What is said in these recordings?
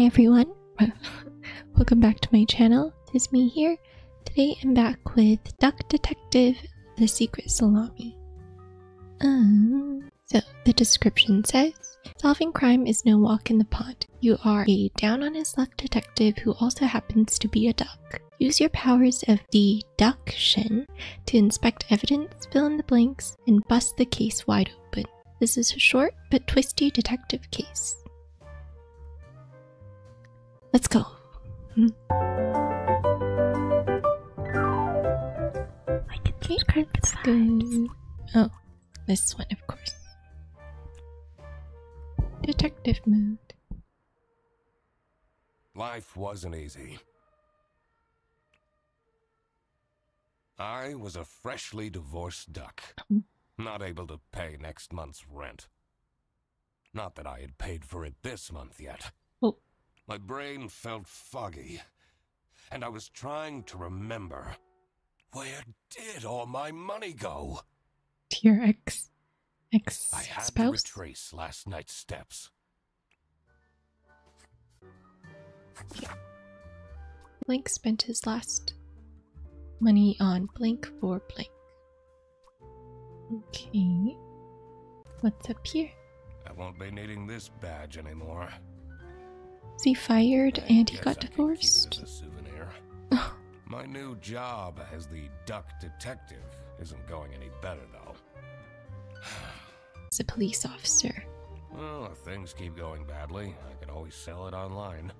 everyone, welcome back to my channel. It's me here. Today I'm back with Duck Detective, the Secret Salami. So the description says, solving crime is no walk in the park. You are a down-on-his-luck detective who also happens to be a duck. Use your powers of deduction to inspect evidence, fill in the blanks, and bust the case wide open. This is a short but twisty detective case. Let's go. Let's go. Oh, this one, of course. Detective mode. Life wasn't easy. I was a freshly divorced duck, not able to pay next month's rent. Not that I had paid for it this month yet. Oh. My brain felt foggy, and I was trying to remember, where did all my money go? To your ex-spouse? I had to retrace last night's steps. Blink spent his last money on blank for blank. Okay. What's up here? I won't be needing this badge anymore. Was he fired and he got I can keep divorced? it as a souvenir. My new job as the duck detective isn't going any better, though. As a police officer. Well, if things keep going badly, I can always sell it online.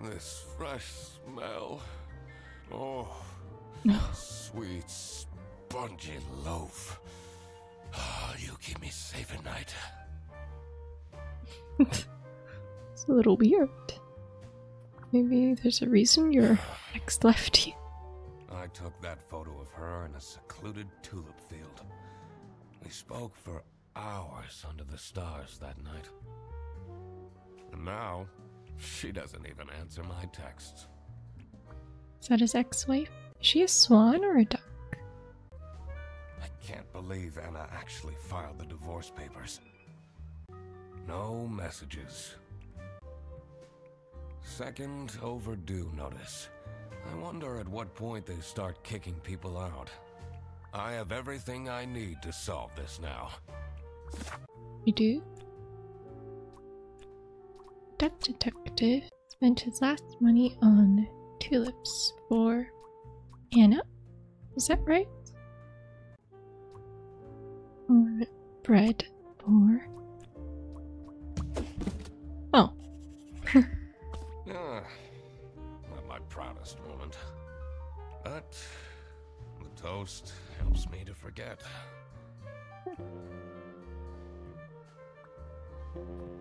This fresh smell. Oh, sweet, spongy loaf. Oh, you keep me safe at night. It's a little weird. Maybe there's a reason your ex left you. I took that photo of her in a secluded tulip field. We spoke for hours under the stars that night. And now, she doesn't even answer my texts. Is that his ex-wife? Is she a swan or a duck? I can't believe Anna actually filed the divorce papers. No messages. Second overdue notice. I wonder at what point they start kicking people out. I have everything I need to solve this now. You do? Duck Detective spent his last money on tulips for Anna. Is that right? Or bread for... Oh. Not my proudest moment. But the toast helps me to forget.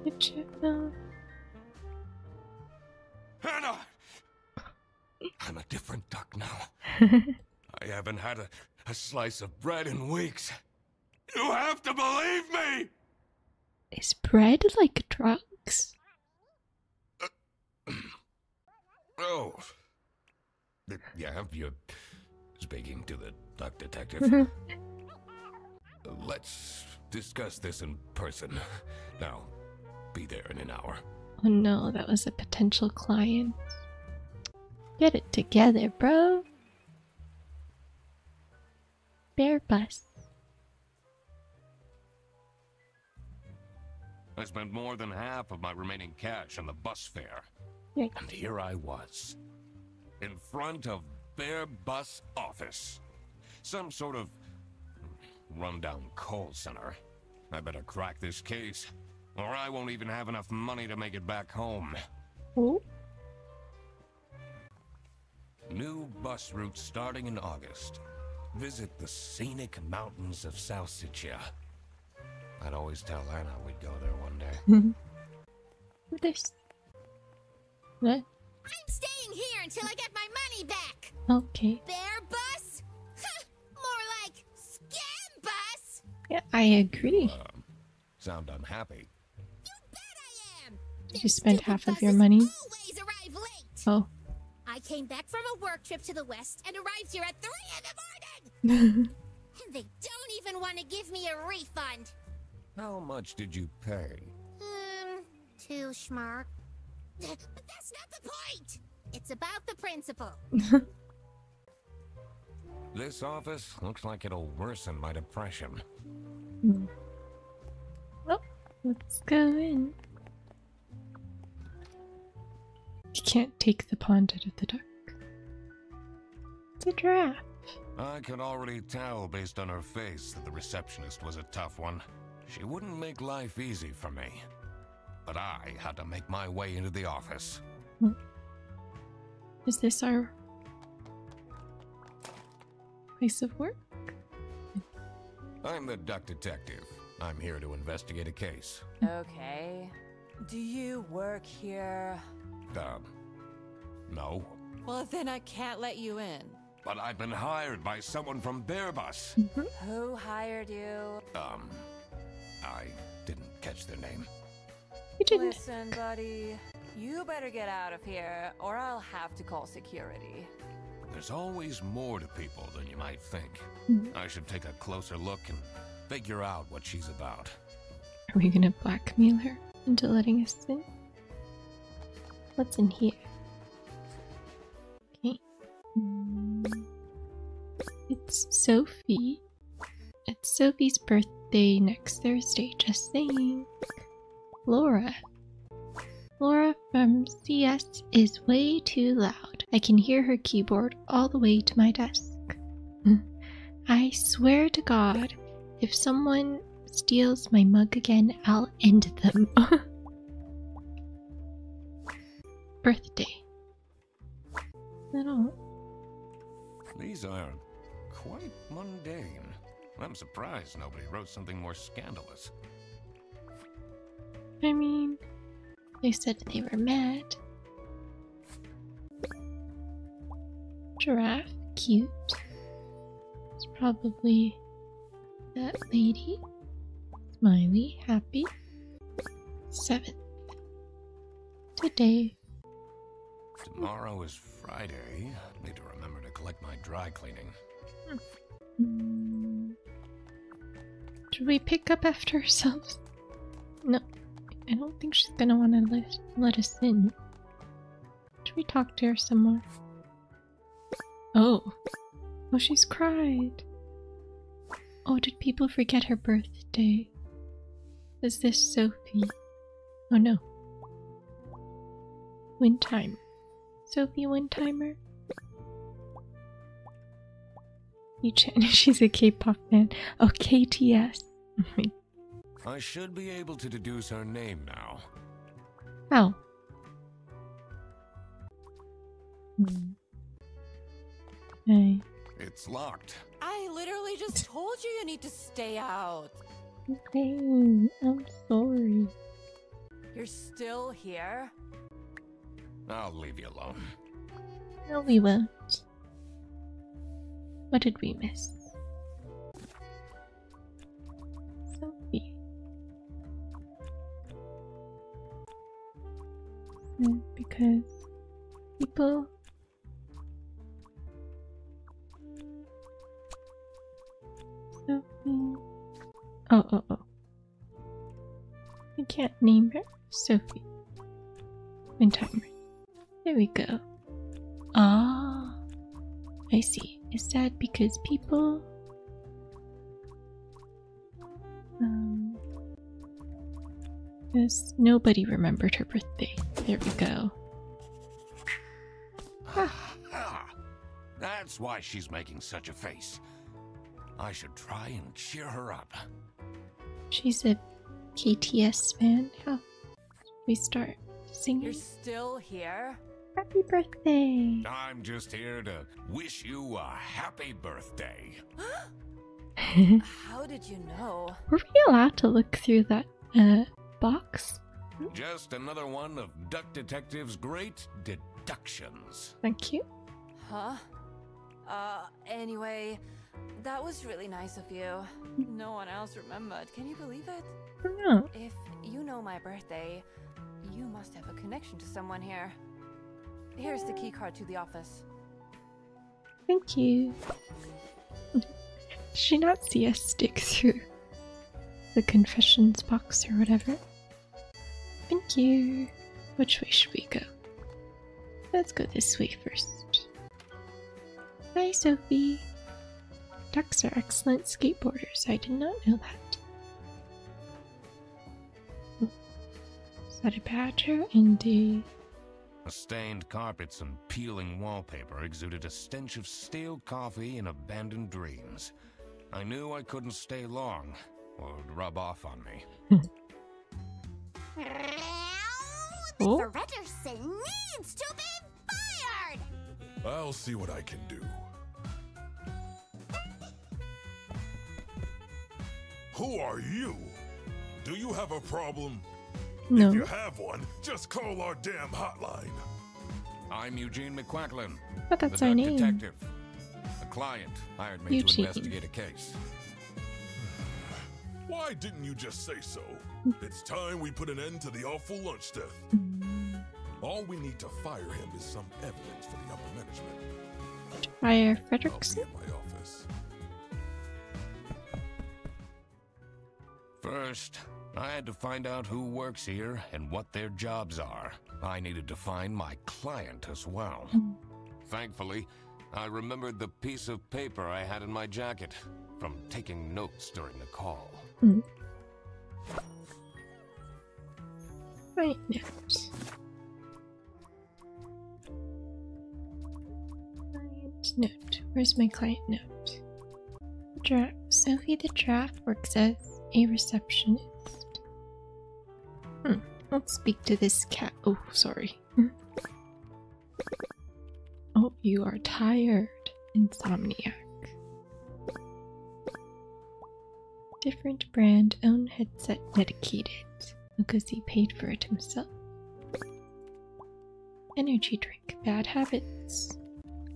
Good job. Hannah! I'm a different duck now. I haven't had a slice of bread in weeks. You have to believe me! Is bread like drugs? Oh. Yeah, you're speaking to the duck detective. Let's discuss this in person. Now, be there in an hour. Oh no, that was a potential client. Get it together, bro. Bear bus. I spent more than half of my remaining cash on the bus fare. Yeah. And here I was, in front of Bear Bus Office. Some sort of rundown call center. I better crack this case, or I won't even have enough money to make it back home. Oh. New bus route starting in August. Visit the scenic mountains of South Sicily. I'd always tell Anna we'd go there one day. This. What? I'm staying here until I get my money back. Okay. Bear bus? More like scam bus. Yeah, I agree. Sound unhappy? You bet I am. Did you spend half of your money? Always arrive late. Oh. I came back from a work trip to the west and arrived here at 3 in the morning. And they don't even want to give me a refund. How much did you pay? too, Schmark. But that's not the point! It's about the principal. This office looks like it'll worsen my depression. Well, let's go in. You can't take the pond out of the dark. It's a giraffe. I could already tell based on her face that the receptionist was a tough one. She wouldn't make life easy for me. But I had to make my way into the office. Is this our place of work? I'm the duck detective. I'm here to investigate a case. Okay. Do you work here? No. Well, then I can't let you in. But I've been hired by someone from Bearbus. Who hired you? I didn't catch their name. You didn't. Listen, buddy. You better get out of here, or I'll have to call security. There's always more to people than you might think. I should take a closer look and figure out what she's about. Are we gonna blackmail her into letting us in? What's in here? Okay. It's Sophie. It's Sophie's birthday next Thursday, just saying. Laura. Laura from CS is way too loud. I can hear her keyboard all the way to my desk. I swear to God, if someone steals my mug again, I'll end them. Birthday. Little. These are quite mundane. I'm surprised nobody wrote something more scandalous. I mean, they said they were mad. Giraffe, cute. It's probably that lady. Smiley, happy. 7th. Today. Tomorrow is Friday. Need to remember to collect my dry cleaning. Should we pick up after ourselves? No, I don't think she's gonna want to let us in. Should we talk to her some more? Oh, she's cried. Oh, did people forget her birthday? Is this Sophie? Oh no. Windtimer. Sophie Windtimer? She's a K-pop fan. Oh, KTS. I should be able to deduce her name now. How? Hey. It's locked. I literally just told you need to stay out. Okay, I'm sorry. You're still here? I'll leave you alone. No, we won't. What did we miss? Sophie. Because people... Sophie... Oh. I can't name her. Sophie. Windtimer. There we go. Ah, I see. Is that because people... Because nobody remembered her birthday. There we go. That's why she's making such a face. I should try and cheer her up. She's a KTS fan. How should we start singing? You're still here? Happy birthday! I'm just here to wish you a happy birthday. How did you know? Were we allowed to look through that box? Just another one of Duck Detective's great deductions. Thank you. Huh? Anyway, that was really nice of you. No one else remembered. Can you believe it? I don't know. If you know my birthday, you must have a connection to someone here. Here's the key card to the office. Thank you. Did she not see us stick through the confessions box or whatever? Thank you. Which way should we go? Let's go this way first. Hi, Sophie. Ducks are excellent skateboarders. I did not know that. Oh. Is that a badger? Indeed. The stained carpets and peeling wallpaper exuded a stench of stale coffee and abandoned dreams. I knew I couldn't stay long, or it would rub off on me. Oh. The Redderson needs to be fired! I'll see what I can do. Who are you? Do you have a problem? No. If you have one, just call our damn hotline. I'm Eugene McQuacklin, But that's the our duck name. detective. A client hired me Eugene. to investigate a case. Why didn't you just say so? It's time we put an end to the awful lunch death. All we need to fire him is some evidence for the upper management. Fire I'll Frederickson. be in my office. First, I had to find out who works here and what their jobs are. I needed to find my client as well. Thankfully, I remembered the piece of paper I had in my jacket from taking notes during the call. Right note. Client note. Where's my client note? Sophie the Draft works as a receptionist. Let's speak to this cat. Oh, sorry. Oh, you are tired. Insomniac. Different brand, own headset dedicated. Because he paid for it himself. Energy drink, bad habits.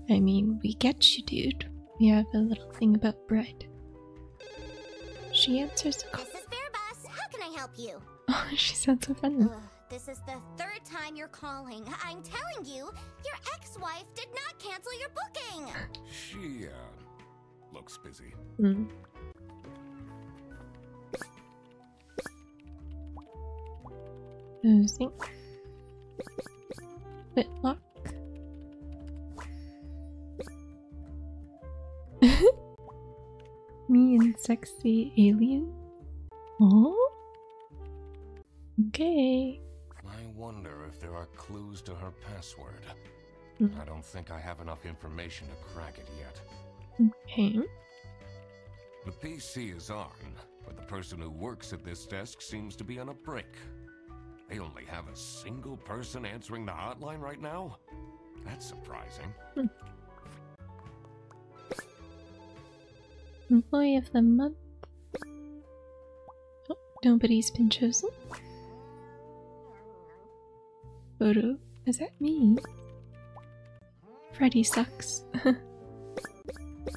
I mean, we get you, dude. We have a little thing about bread. She answers the call. This is Bear Bus. How can I help you? Oh, she sounds so friendly. This is the third time you're calling. I'm telling you, your ex-wife did not cancel your booking. She, looks busy. Posing. Whitlock. Me and sexy alien. Oh? Okay. I wonder if there are clues to her password. I don't think I have enough information to crack it yet. Okay. The PC is on, but the person who works at this desk seems to be on a break. They only have a single person answering the hotline right now? That's surprising. Employee of the month. Oh, nobody's been chosen. Photo. Is that me? Freddy sucks.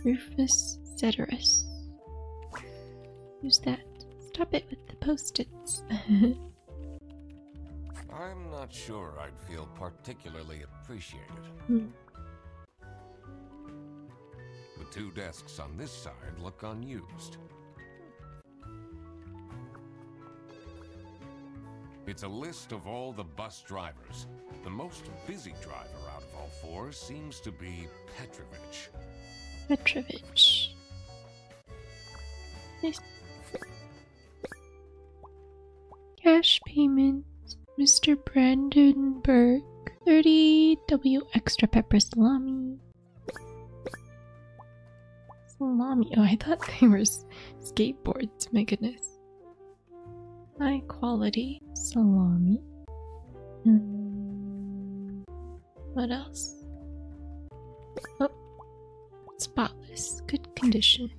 Rufus Ceteris. Who's that? Stop it with the post-its. I'm not sure I'd feel particularly appreciated. The two desks on this side look unused. It's a list of all the bus drivers. The most busy driver out of all four seems to be Petrovich. Petrovich. Nice. Cash payment. Mr. Brandenburg. 30 W extra pepper salami. Salami. Oh, I thought they were skateboards. My goodness. High quality salami. What else? Oh, spotless. Good condition.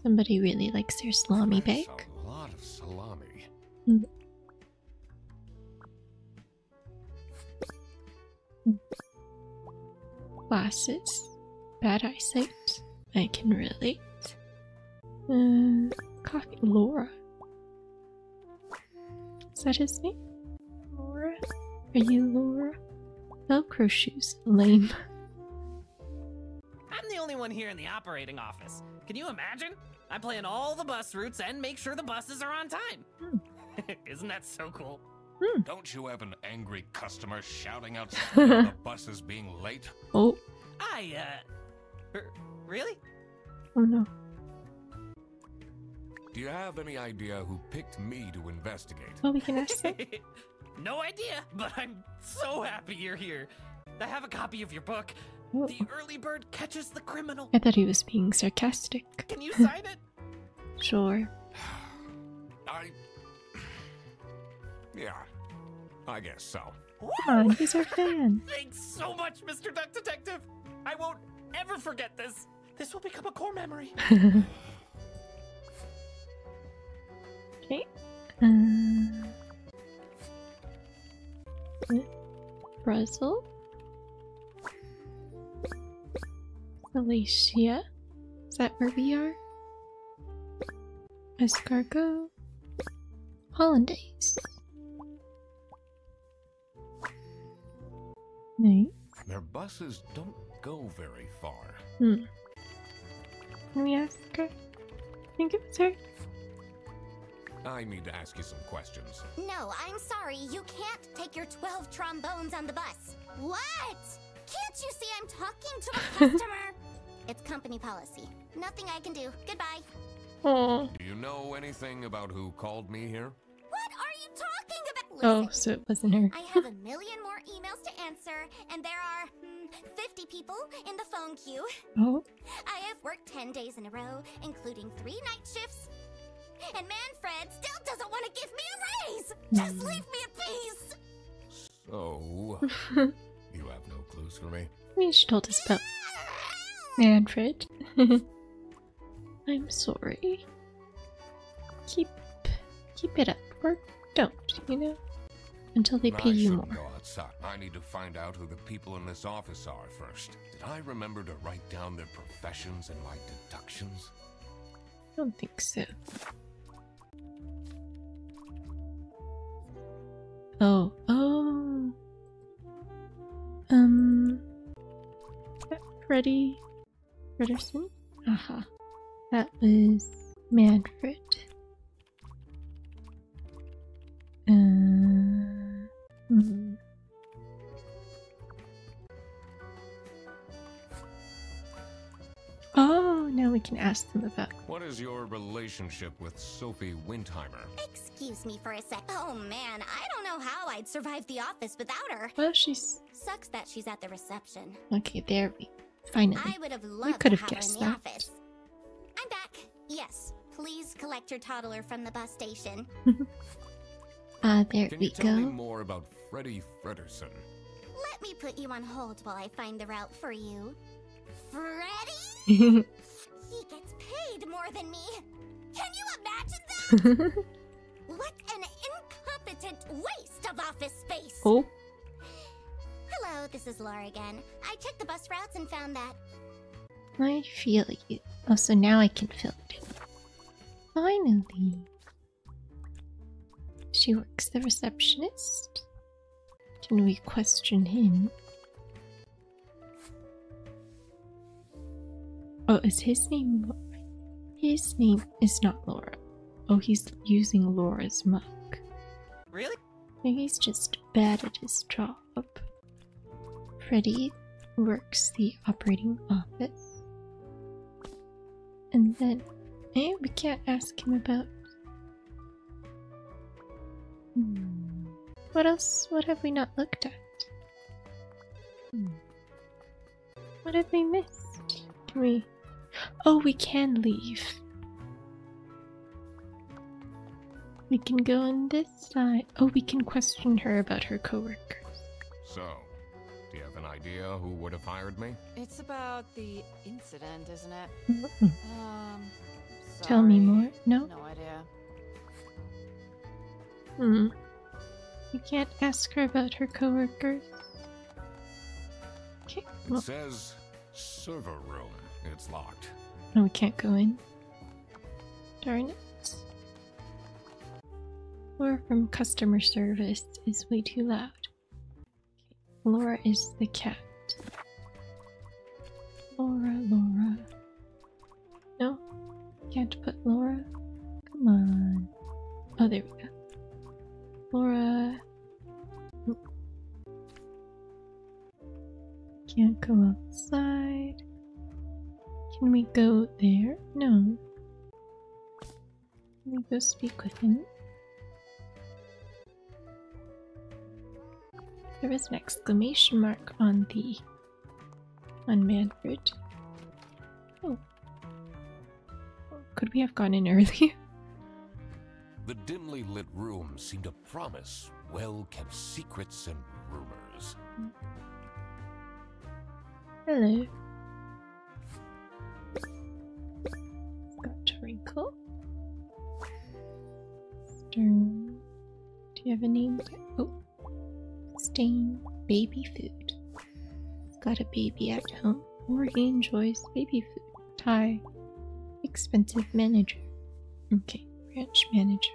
Somebody really likes their salami That's bake. a lot of salami. Glasses. Bad eyesight. I can relate. Coffee. Laura. Is that his name? Laura? Are you Laura? Velcro shoes. Lame. I'm the only one here in the operating office. Can you imagine? I plan all the bus routes and make sure the buses are on time. Isn't that so cool? Don't you have an angry customer shouting outside about the buses being late? Oh, Really? oh no. Do you have any idea who picked me to investigate? Well, we can ask them. No idea, but I'm so happy you're here. I have a copy of your book. Oh. The Early Bird Catches the Criminal. I thought he was being sarcastic. Can you sign it? Sure. Yeah, I guess so. Come on, he's our fan. Thanks so much, Mr. Duck Detective. I won't ever forget this. This will become a core memory. Okay. Brazil. Malaysia. Is that where we are? Escargot. Hollandaise. Nice. Their buses don't go very far. Can we ask her? I think it was her. I need to ask you some questions. No, I'm sorry. You can't take your 12 trombones on the bus. What? Can't you see I'm talking to a customer? It's company policy. Nothing I can do. Goodbye. Oh. Do you know anything about who called me here? What are you talking about? Oh, Listen, so it wasn't her. I have a million more emails to answer, and there are 50 people in the phone queue. Oh. I have worked 10 days in a row, including 3 night shifts. And Manfred still doesn't want to give me a raise! Just leave me in peace! So, you have no clues for me? I mean, she told us about Manfred. I'm sorry. Keep it up, or don't, you know? Until they pay you shouldn't more. go outside. I need to find out who the people in this office are first. Did I remember to write down their professions and my deductions? I don't think so. Oh. Freddie Frederson? Aha. That was Manfred. Oh, now we can ask them about. What is your relationship with Sophie Windheimer? Excuse me for a sec. Oh man, I don't know how I'd survive the office without her. Well, she's Sucks that she's at the reception. okay. There we finally. I would have loved could to have have her in guessed the that. office. I'm back. Yes, please collect your toddler from the bus station. There Can we you tell me go. more about Freddie Frederson? Let me put you on hold while I find the route for you. Freddie? He gets paid more than me. Can you imagine that? What an incompetent waste of office space. Oh, Hello, this is Laura again. I checked the bus routes and found that. I feel you. Oh, so now I can fill it in. Finally. She works the receptionist. Can we question him? Oh, is his name Laura? His name is not Laura. Oh, he's using Laura's mug. Really? Maybe he's just bad at his job. Freddie works the operating office. And then, we can't ask him about... What else? What have we not looked at? What have we missed? Can we... Oh, we can leave. We can go on this side. Oh, we can question her about her coworkers. So, do you have an idea who would have hired me? It's about the incident, isn't it? Tell me Sorry. more. No? No idea. You can't ask her about her coworkers. Okay. It Well, says server room. It's locked. no, we can't go in. Darn it. Laura from customer service is way too loud. Okay. Laura is the cat. Laura. No? Can't put Laura? Come on. Oh, there we go. Can't go outside. Can we go there? No. Can we go speak with him? There was an exclamation mark on Manfred. Oh. Could we have gone in earlier? The dimly lit room seemed to promise well-kept secrets and rumors. Hello. Got Twinkle. Stern. Do you have a name? Oh. Stain. Baby food. He's got a baby at home, or he enjoys baby food. Ty. Expensive manager. Okay, branch manager.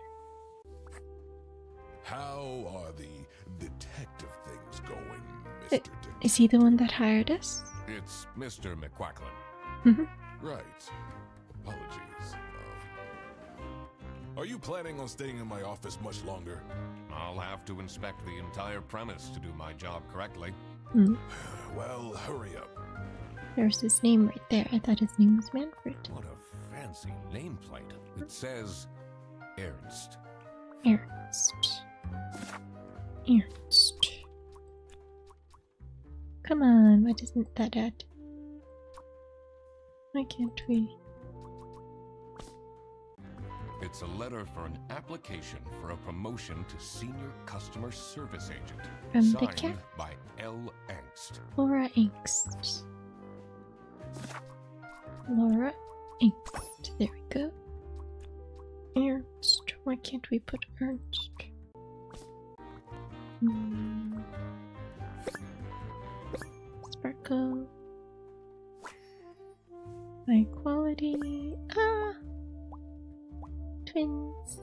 How are the detective things going, Mr. Dick? Is he the one that hired us? It's Mr. McQuacklin. Right. Apologies. Are you planning on staying in my office much longer? I'll have to inspect the entire premise to do my job correctly. Well, hurry up. There's his name right there. I thought his name was Manfred. What a fancy nameplate. It says Ernst. Ernst. Ernst. Come on, why doesn't that add? Why can't we? It's a letter for an application for a promotion to senior customer service agent. From the signed cat? by L. Angst. Laura Angst. Laura Angst. There we go. Ernst. Why can't we put Ernst? Sparkle. High quality. Ah! Twins.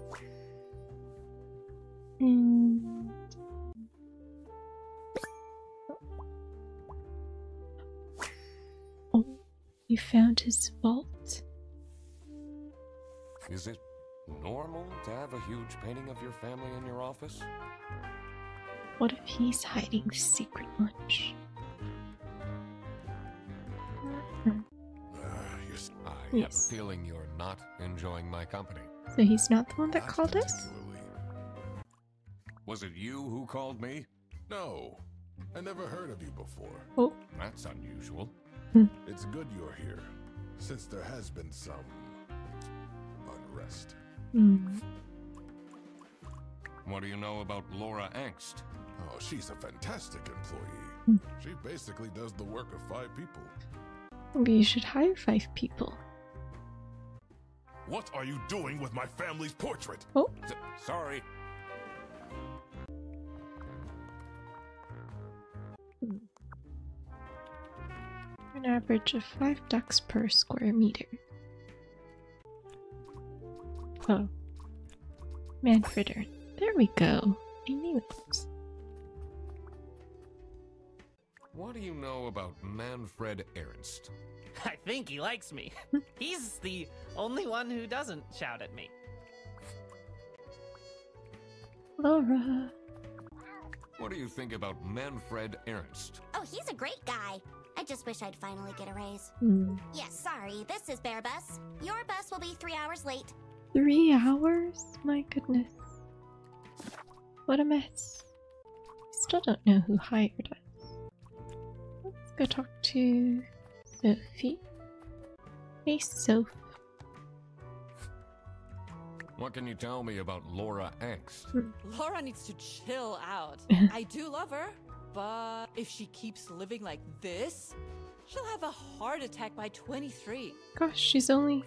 And oh, you found his vault. Is it normal to have a huge painting of your family in your office? What if he's hiding the secret lunch? I have a feeling you're not enjoying my company. So he's not the one that called us? Particularly. Was it you who called me? No, I never heard of you before. Oh. That's unusual. It's good you're here, since there has been some unrest. What do you know about Laura Angst? Oh, she's a fantastic employee. She basically does the work of 5 people. Maybe you should hire 5 people. What are you doing with my family's portrait? Oh. Sorry. An average of 5 ducks per square meter. Oh. Manfred Ernst. There we go. I knew it. What do you know about Manfred Ernst? I think he likes me. He's the only one who doesn't shout at me. Laura. What do you think about Manfred Ernst? Oh, he's a great guy. I just wish I'd finally get a raise. Yes, sorry, this is Bear Bus. Your bus will be 3 hours late. 3 hours? My goodness. What a mess. Still don't know who hired us. Let's go talk to Sophie. Hey, Soph. What can you tell me about Laura Angst? Laura needs to chill out. I do love her, but if she keeps living like this, she'll have a heart attack by 23. Gosh, she's only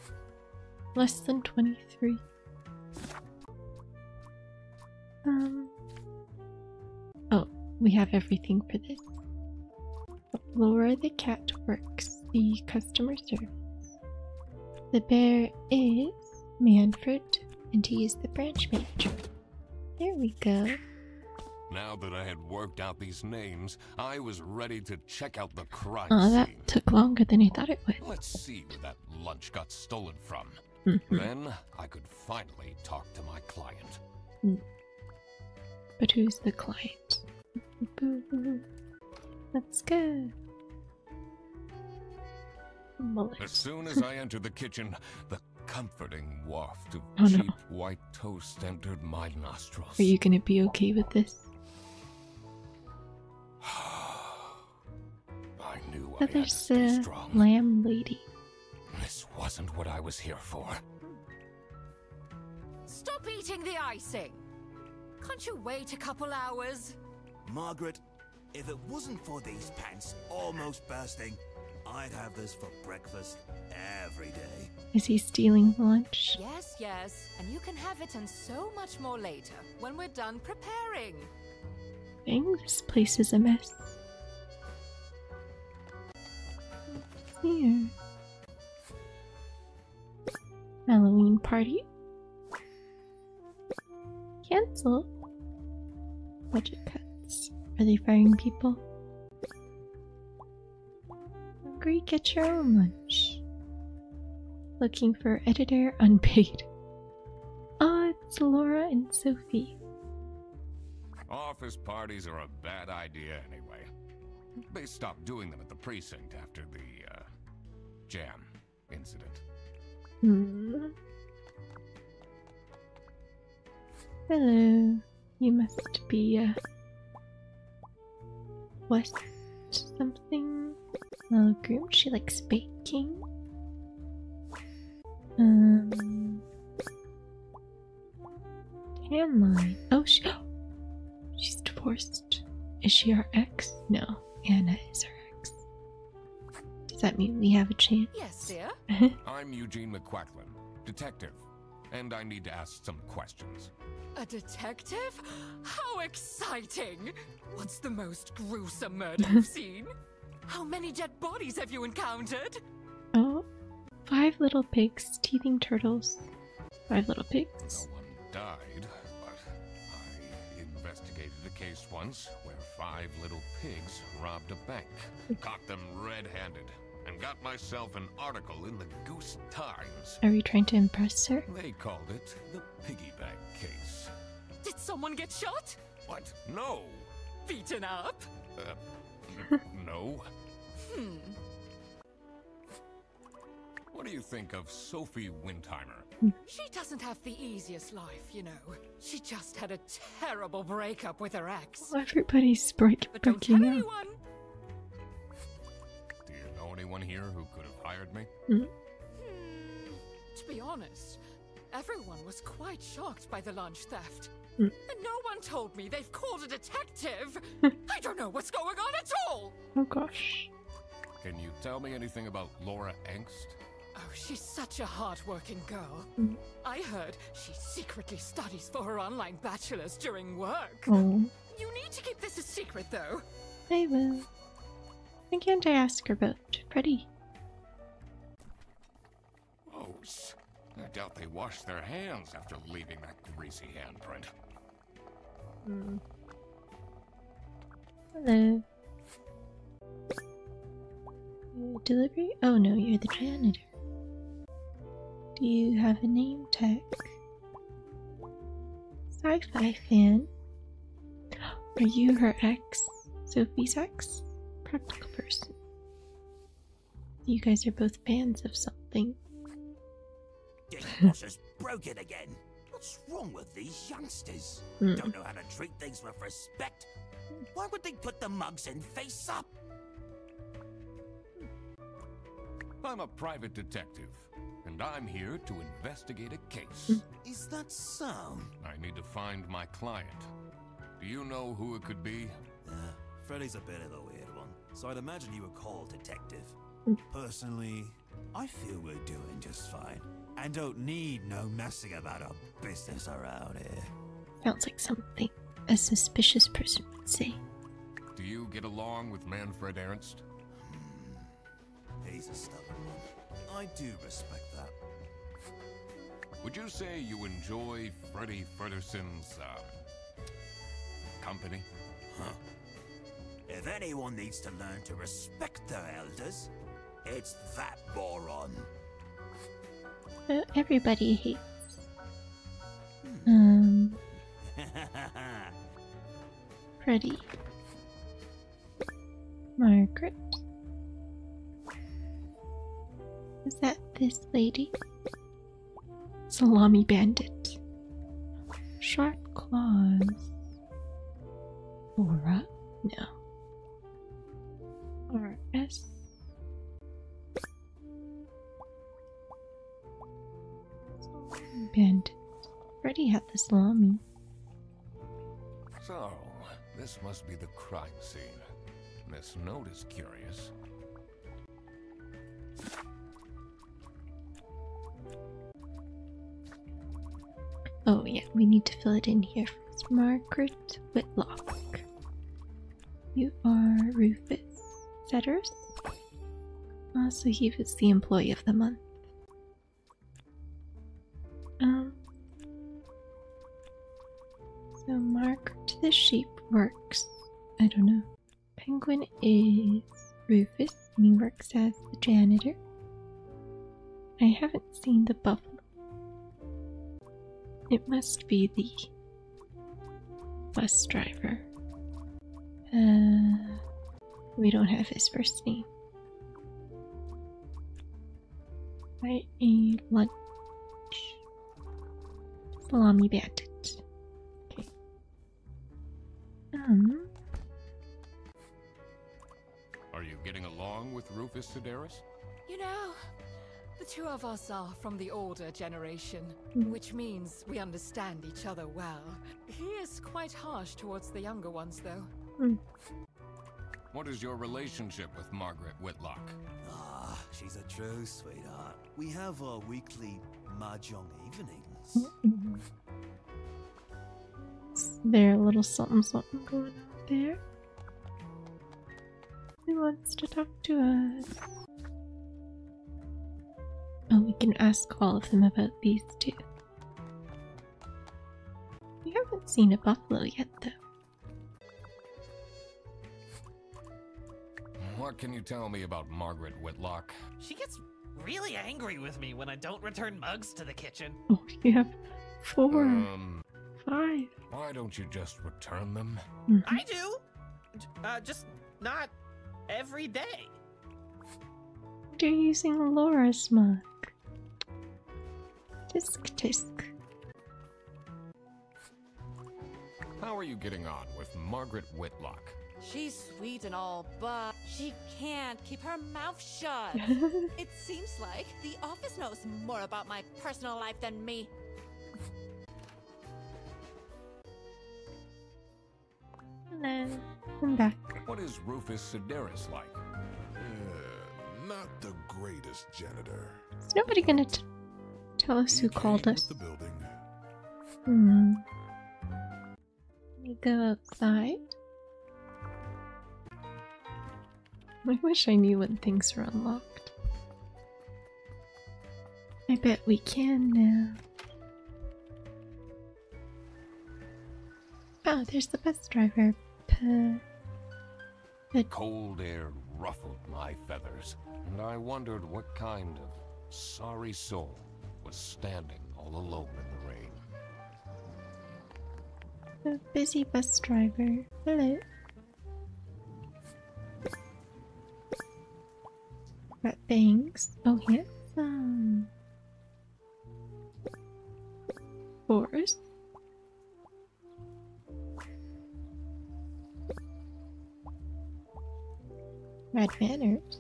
less than 23. Oh, we have everything for this. Laura the cat works the customer service. The bear is Manfred, and he is the branch manager. There we go. Now that I had worked out these names, I was ready to check out the crime Oh, that scene. took longer than I thought it would. Let's see where that lunch got stolen from. Then I could finally talk to my client. But who's the client? Let's go. Mullet. As soon as I entered the kitchen, the comforting waft of Oh, no. cheap white toast entered my nostrils. Are you gonna be okay with this? I knew Oh, I had to there's stay the strong. lamb lady. This wasn't what I was here for. Stop eating the icing. Can't you wait a couple hours? Margaret, if it wasn't for these pants almost bursting, I'd have this for breakfast every day. Is he stealing lunch? Yes, yes. And you can have it and so much more later when we're done preparing. Dang, this place is a mess. What's here? Halloween party? Cancel? Budget cuts. Are they firing people? Hungry, get your own lunch. Looking for editor unpaid. Oh, it's Laura and Sophie. Office parties are a bad idea anyway. They stopped doing them at the precinct after the, jam incident. Hmm. Hello. You must be, West something? Mellow groom. She likes baking. Tan line. Oh, she's divorced. Is she our ex? No. Anna is our ex. Does that mean we have a chance? Yes, dear. I'm Eugene McQuacklin, detective, and I need to ask some questions. A detective? How exciting! What's the most gruesome murder you've seen? How many dead bodies have you encountered? Oh, 5 little pigs, teething turtles. 5 little No pigs. one died, but I investigated a case once where 5 little pigs robbed a bank, caught them red-handed, and got myself an article in the Goose Times. Are we trying to impress her? They called it the piggy bank case. Did someone get shot? What? No! Beaten up? No. What do you think of Sophie Windheimer? She doesn't have the easiest life, you know. She just had a terrible breakup with her ex. Everybody's But don't tell breaking up. anyone. Do you know anyone here who could have hired me? To be honest, everyone was quite shocked by the lunch theft. Hmm. And no one told me they've called a detective. I don't know what's going on at all. Oh gosh. Can you tell me anything about Laura Engst? Oh, she's such a hard-working girl. Mm. I heard she secretly studies for her online bachelor's during work. Oh, You need to keep this a secret, though. I will. Why can't I ask her about Freddy? Oh, I doubt they washed their hands after leaving that greasy handprint. Hello. Delivery? Oh no, you're the janitor. Do you have a name tag? Sci-fi fan? Are you her ex? Sophie's ex? Practical person. You guys are both fans of something. Dishwasher's broken again. What's wrong with these youngsters? Don't know how to treat things with respect. Why would they put the mugs in face up? I'm a private detective, and I'm here to investigate a case. Is that so? I need to find my client. Do you know who it could be? Freddy's a bit of a weird one, so I'd imagine you would call detective. Personally, I feel we're doing just fine, and don't need no messing about our business around here. Sounds like something a suspicious person would say. Do you get along with Manfred Ernst? He's a stubborn one. I do respect that. Would you say you enjoy Freddy Furderson's, company? Huh. If anyone needs to learn to respect their elders, it's that moron. Everybody hates. Freddy. Was that this lady? Salami bandit. Sharp claws. Aura? No. RS. Salami bandit. Already had the salami. So, this must be the crime scene. This note is curious. Oh yeah, we need to fill it in here first. Margaret Whitlock. You are Rufus Setters. So he was the employee of the month. So Margaret the sheep works. I don't know. Penguin is Rufus, and he works as the janitor. I haven't seen the buffalo. It must be the bus driver. We don't have his first name. Buy a lunch. Salami bandit. Okay. Are you getting along with Rufus Sedaris? You know, the two of us are from the older generation, which means we understand each other well. He is quite harsh towards the younger ones, though. What is your relationship with Margaret Whitlock? Ah, she's a true sweetheart. We have our weekly mahjong evenings. Is there a little something going on there? Who wants to talk to us? Oh, we can ask all of them about these two. We haven't seen a buffalo yet, though. What can you tell me about Margaret Whitlock? She gets really angry with me when I don't return mugs to the kitchen. Oh, you have 4, 5. Why don't you just return them? I do! Just not every day. You're using Laura's mug. Tisk tisk. How are you getting on with Margaret Whitlock? She's sweet and all, but she can't keep her mouth shut. It seems like the office knows more about my personal life than me. Hello, I'm back. What is Rufus Sedaris like? Not the greatest janitor. Is nobody gonna tell us He who came called with us? the building. Let me go outside. I wish I knew when things were unlocked. I bet we can now. Oh, there's the bus driver. Cold air ruffled my feathers, and I wondered what kind of sorry soul was standing all alone in the rain. The busy bus driver. Hello. Got bangs. Oh, handsome. Forest. Red manners.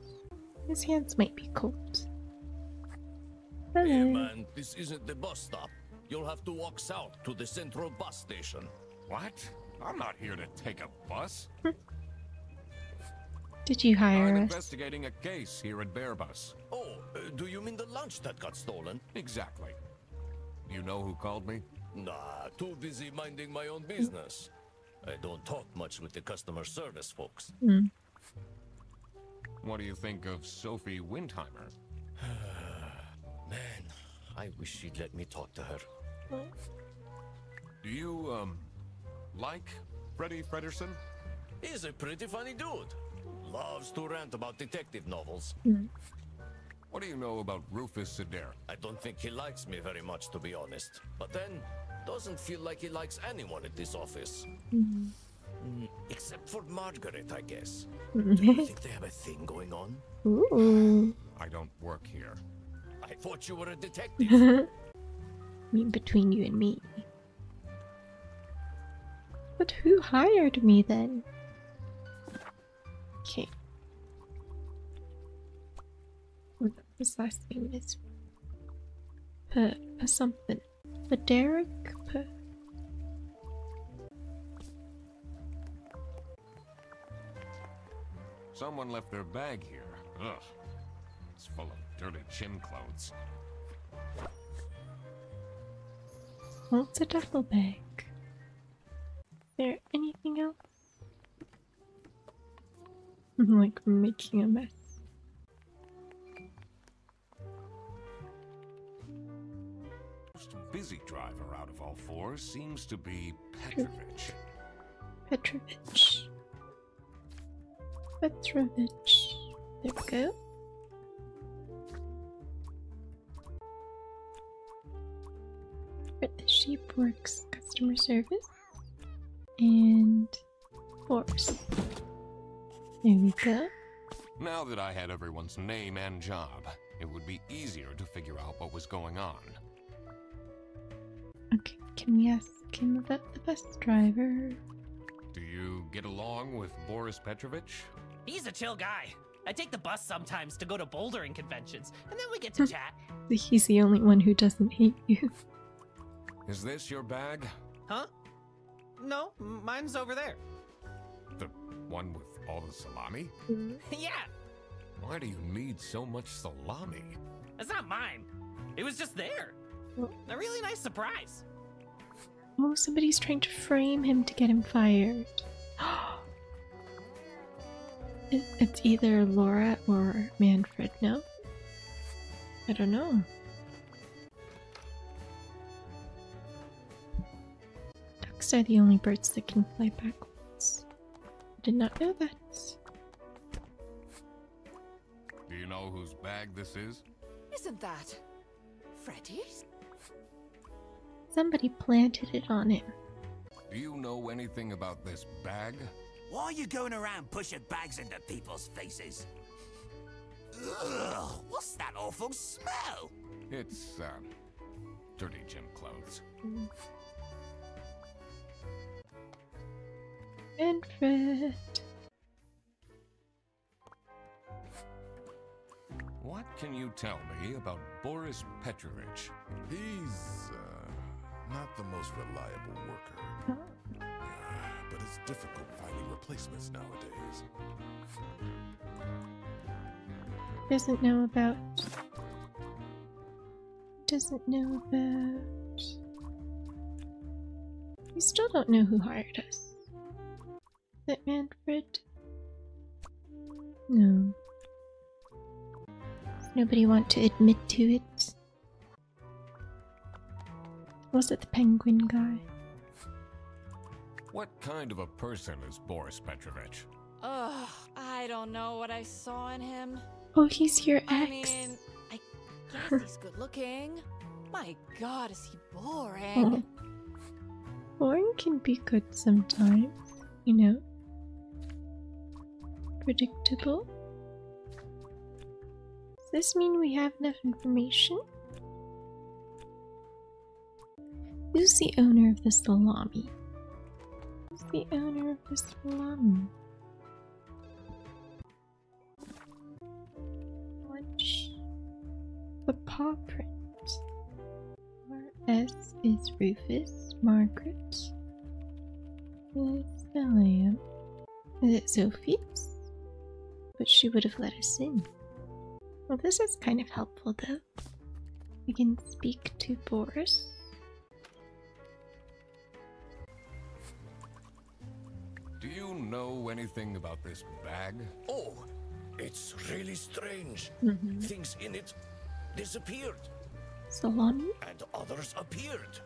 His hands might be cold. Hello. Hey man, this isn't the bus stop. You'll have to walk south to the central bus station. What? I'm not here to take a bus. Did you hire I'm us? investigating a case here at Bearbus. Oh, do you mean the lunch that got stolen? Exactly. You know who called me? Nah, too busy minding my own business. I don't talk much with the customer service folks. What do you think of Sophie Windheimer? Man, I wish she'd let me talk to her. Do you, like Freddie Frederson? He's a pretty funny dude. Loves to rant about detective novels. What do you know about Rufus Sedaris? I don't think he likes me very much, to be honest. But then, doesn't feel like he likes anyone at this office. Except for Margaret, I guess. Do you think they have a thing going on? Ooh. I don't work here. I thought you were a detective. I mean, between you and me. But who hired me then? Okay. What his last name is? Something. But Derek? Someone left their bag here. Ugh. It's full of dirty gym clothes. Well, it's a duffel bag. Is there anything else? I'm like making a mess. Most busy driver out of all four seems to be Petrovich. Petrovich. Petrovich. There we go. At the sheep works customer service and force. There we go. Now that I had everyone's name and job, it would be easier to figure out what was going on. Okay, can we ask him about the bus driver? Do you get along with Boris Petrovich? He's a chill guy. I take the bus sometimes to go to bouldering conventions, and then we get to chat. He's the only one who doesn't hate you. Is this your bag? Huh? No, mine's over there. The one with all the salami? Yeah, Why do you need so much salami? it's not mine. It was just there. A really nice surprise. Oh, somebody's trying to frame him to get him fired. It's either Laura or Manfred, no? I don't know. Ducks are the only birds that can fly backwards. I did not know that. Do you know whose bag this is? Isn't that Freddy's? Somebody planted it on him. Do you know anything about this bag? Why are you going around pushing bags into people's faces? Ugh, what's that awful smell? It's, dirty gym clothes. Manfred. What can you tell me about Boris Petrovich? He's not the most reliable worker. But it's difficult finding replacements nowadays. Doesn't know about. Doesn't know about. We still don't know who hired us. Is it Manfred? No. Does nobody want to admit to it? Was it the penguin guy? What kind of a person is Boris Petrovich? Ugh, I don't know what I saw in him. Oh, he's your ex. I mean, I guess he's good looking. My god, is he boring. Boring can be good sometimes, you know. Predictable. Does this mean we have enough information? Who's the owner of the salami? Who's the owner of the salami? Watch the paw print. S is Rufus, Margaret. Is the lamb. Is it Sophie's? But she would have let us in. Well, this is kind of helpful though. We can speak to Boris. Do you know anything about this bag? Oh, it's really strange. Things in it disappeared, Salami? and others appeared.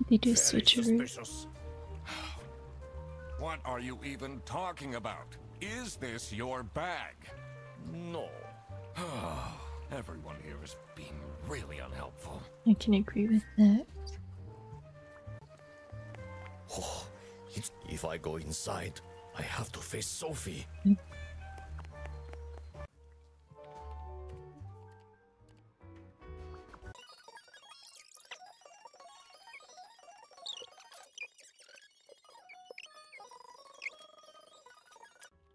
They do Very switcheroo. suspicious. What are you even talking about? Is this your bag? No. Everyone here is being really unhelpful. I can agree with that. Oh, if I go inside, I have to face Sophie.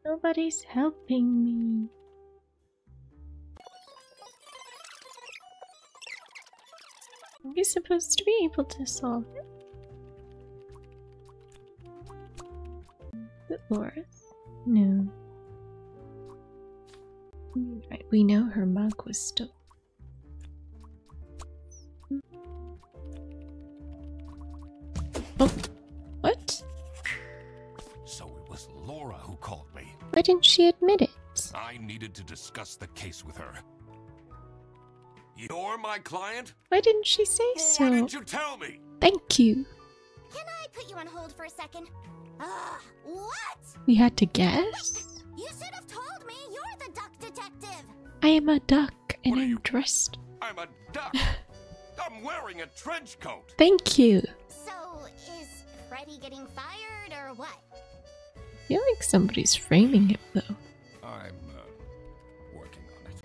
Nobody's helping me. Are you supposed to be able to solve it? Is it Laura's? No. Right, we know her mug was stolen. Oh, what? So it was Laura who called me. Why didn't she admit it? I needed to discuss the case with her. You're my client? Why didn't she say so? Why didn't you tell me? Thank you. Can I put you on hold for a second? What? We had to guess? You should have told me you're the duck detective. I am a duck and What are I'm you? dressed. I'm a duck. I'm wearing a trench coat. Thank you. So, is Freddy getting fired or what? I feel like somebody's framing him though. I'm working on it.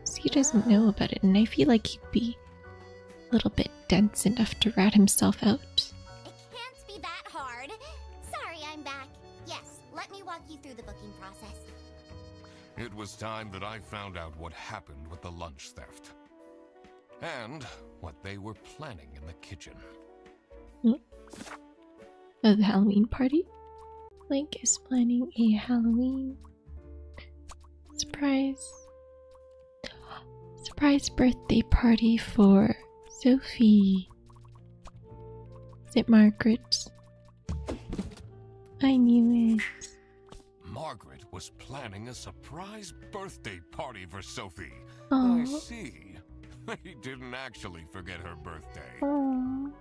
So he doesn't know about it, and I feel like he'd be a little bit dense enough to rat himself out. It can't be that hard. Sorry, I'm back. Yes, let me walk you through the booking process. It was time that I found out what happened with the lunch theft. And what they were planning in the kitchen. Oh, the Halloween party? Link is planning a Halloween surprise birthday party for Sophie. Is it Margaret? I knew it. Margaret was planning a surprise birthday party for Sophie. Aw. I see. He didn't actually forget her birthday. Aww.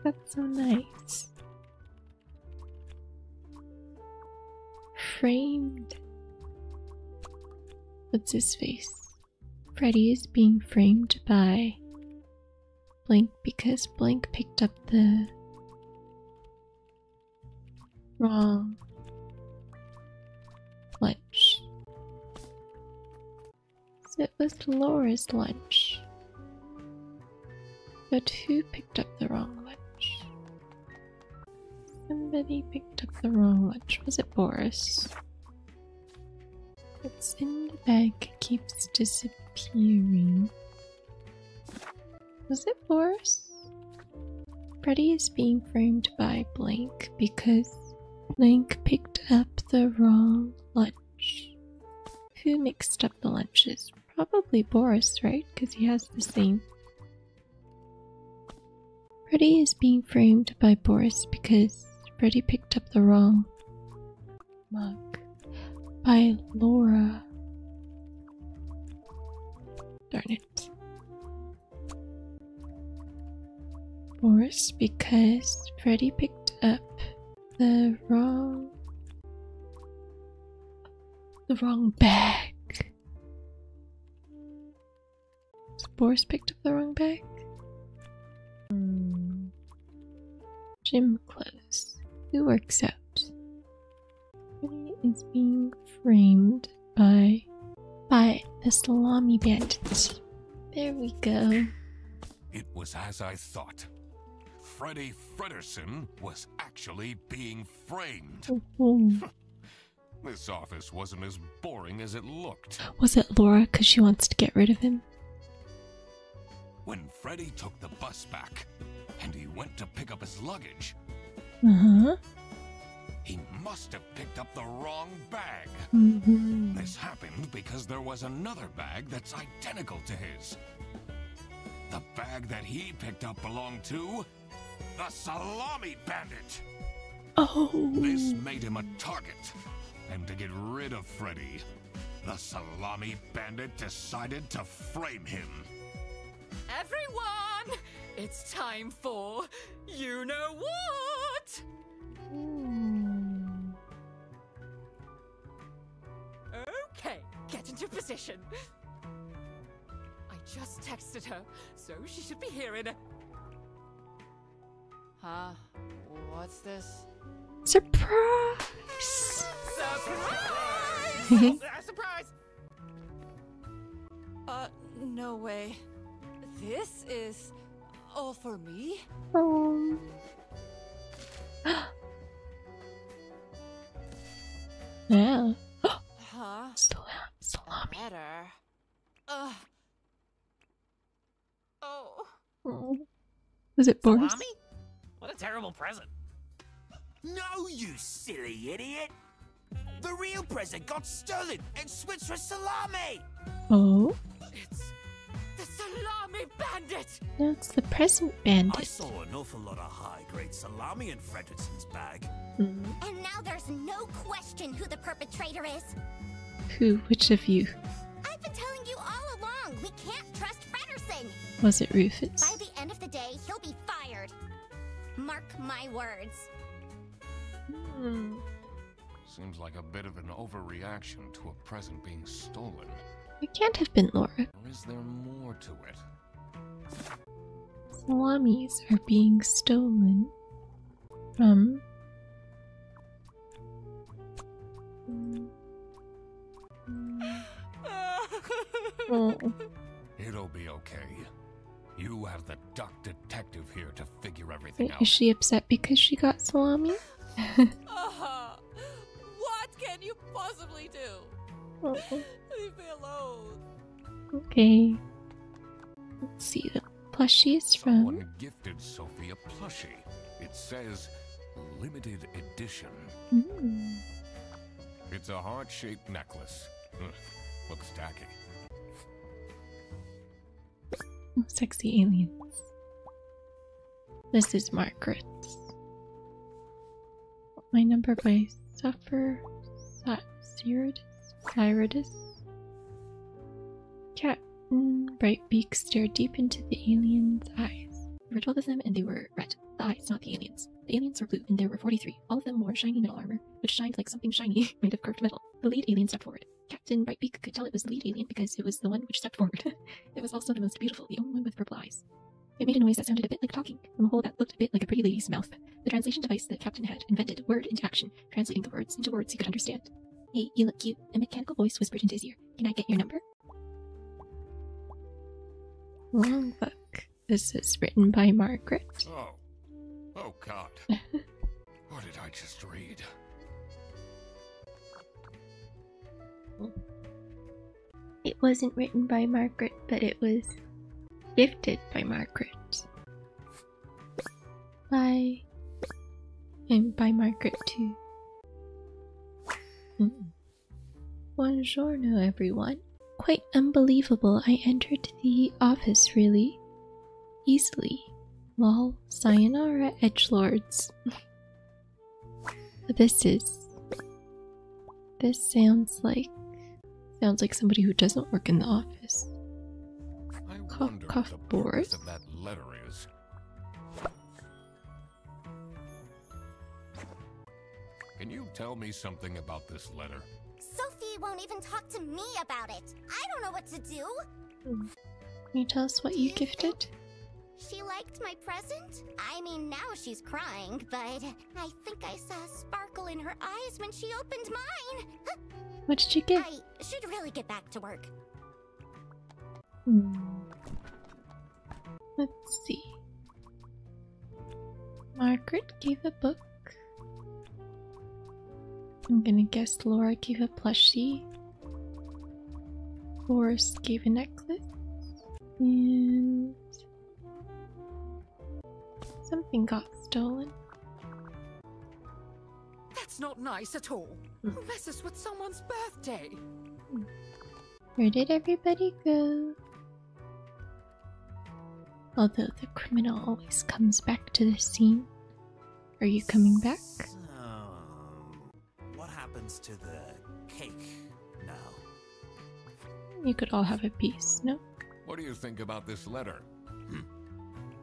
That's so nice. Framed. What's his face? Freddy is being framed by Blank because Blank picked up the wrong lunch. So it was Laura's lunch. But who picked up the wrong lunch? Somebody picked up the wrong lunch. Was it Boris? What's in the bag keeps disappearing. Was it Boris? Freddy is being framed by Blank because Blank picked up the wrong lunch. Who mixed up the lunches? Probably Boris, right? Because he has the same. Freddy is being framed by Boris because Freddy picked up the wrong mug by Laura. Darn it. Boris because Freddy picked up the wrong bag. So Boris picked up the wrong bag? Gym clothes. Who works out? Freddy is being framed by the Salami Bandit. There we go. It was as I thought. Freddy Fredersen was actually being framed. This office wasn't as boring as it looked. Was it Laura because she wants to get rid of him? When Freddy took the bus back, and he went to pick up his luggage, he must have picked up the wrong bag. This happened because there was another bag that's identical to his. The bag that he picked up belonged to the Salami Bandit. Oh. This made him a target. And to get rid of Freddy, the Salami Bandit decided to frame him. Everyone, it's time for you know what? Okay, get into position. I just texted her, so she should be here in a... Huh? What's this? Surprise! Surprise! Surprise! No way. This is all for me? Yeah. Huh? Salami. Better. Ugh. Oh. Oh. Was it Boris? Salami? What a terrible present. No, you silly idiot! The real present got stolen and switched for salami! Oh. It's the salami bandit! That's the present I bandit. saw an awful lot of high-grade salami in Fredrickson's bag. Mm. And now there's no question who the perpetrator is. Who? Which of you? I've been telling you all along, we can't trust Frederson. Was it Rufus? By the end of the day, he'll be fired. Mark my words. Hmm. Seems like a bit of an overreaction to a present being stolen. It can't have been Laura. Or is there more to it? Salamis are being stolen from... Oh. It'll be okay. You have the duck detective here to figure everything Wait, out. is she upset because she got salami? What can you possibly do? Oh. Leave me alone. Okay. Let's see, the plushie is from... Someone gifted Sophie a plushie. It says limited edition. Mm. It's a heart-shaped necklace. Ugh, looks tacky. Oh, sexy aliens. This is Margaret's. My number by Suffer Cyrudus. Captain Brightbeak stared deep into the aliens' eyes. There were 12 of them, and they were red. The eyes, not the aliens. The aliens were blue, and there were 43. All of them wore shiny metal armor, which shined like something shiny made of curved metal. The lead alien stepped forward. Captain Brightbeak could tell it was the lead alien because it was the one which stepped forward. It was also the most beautiful, the only one with purple eyes. It made a noise that sounded a bit like talking, from a hole that looked a bit like a pretty lady's mouth. The translation device that Captain had invented word into action, translating the words into words he could understand. Hey, you look cute. A mechanical voice whispered into his ear. Can I get your number? Long book. This is written by Margaret. Oh. Oh, God. What did I just read? It wasn't written by Margaret, but it was gifted by Margaret. And by Margaret too. Buongiorno, everyone. Quite unbelievable. I entered the office really easily. Lol. Sayonara, edgelords. This sounds like somebody who doesn't work in the office. I Cough, wonder cough, what the Boris. purpose of that letter is. Can you tell me something about this letter? Sophie won't even talk to me about it. I don't know what to do. Can you tell us what you gifted? She liked my present? I mean, now she's crying, but I think I saw a sparkle in her eyes when she opened mine. What did you give? I should really get back to work. Let's see. Margaret gave a book. I'm gonna guess Laura gave a plushie. Boris gave a necklace. And something got stolen. That's not nice at all. Who messes with someone's birthday? Where did everybody go? Although the criminal always comes back to the scene. Are you coming back? So, what happens to the cake now? You could all have a piece, no? What do you think about this letter?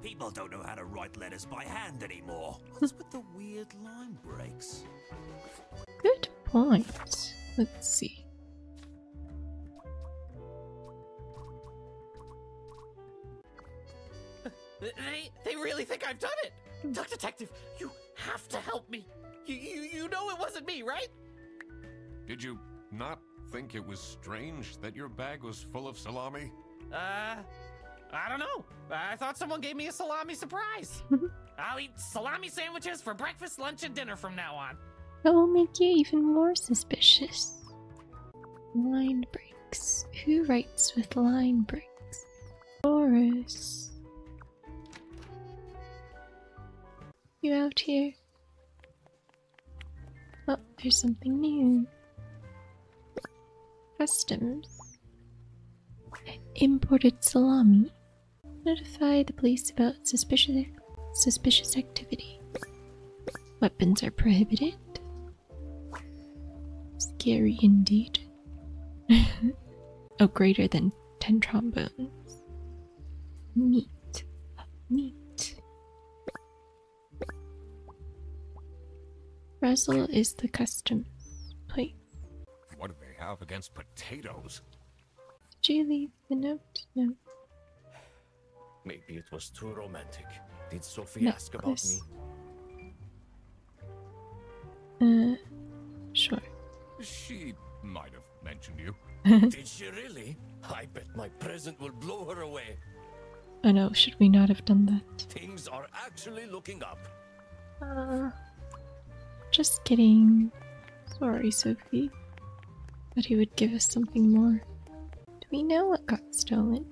People don't know how to write letters by hand anymore. What's with the weird line breaks? Good point. Let's see. They really think I've done it. Duck Detective, you have to help me. You know it wasn't me, right? Did you not think it was strange that your bag was full of salami? I don't know. I thought someone gave me a salami surprise. I'll eat salami sandwiches for breakfast, lunch, and dinner from now on. That will make you even more suspicious. Line breaks. Who writes with line breaks? Boris. You out here? Oh, there's something new. Customs. Imported salami. Notify the police about suspicious activity. Weapons are prohibited. Scary indeed. Oh, greater than 10 trombones. Meat. Meat. Brazil is the customs place. What do they have against potatoes? Did you leave the note? No. Maybe it was too romantic. Did Sophie ask about me? Sure. She might have mentioned you. Did she really? I bet my present will blow her away. Oh no, should we not have done that? Things are actually looking up. Just kidding. Sorry, Sophie. But he would give us something more. Do we know what got stolen?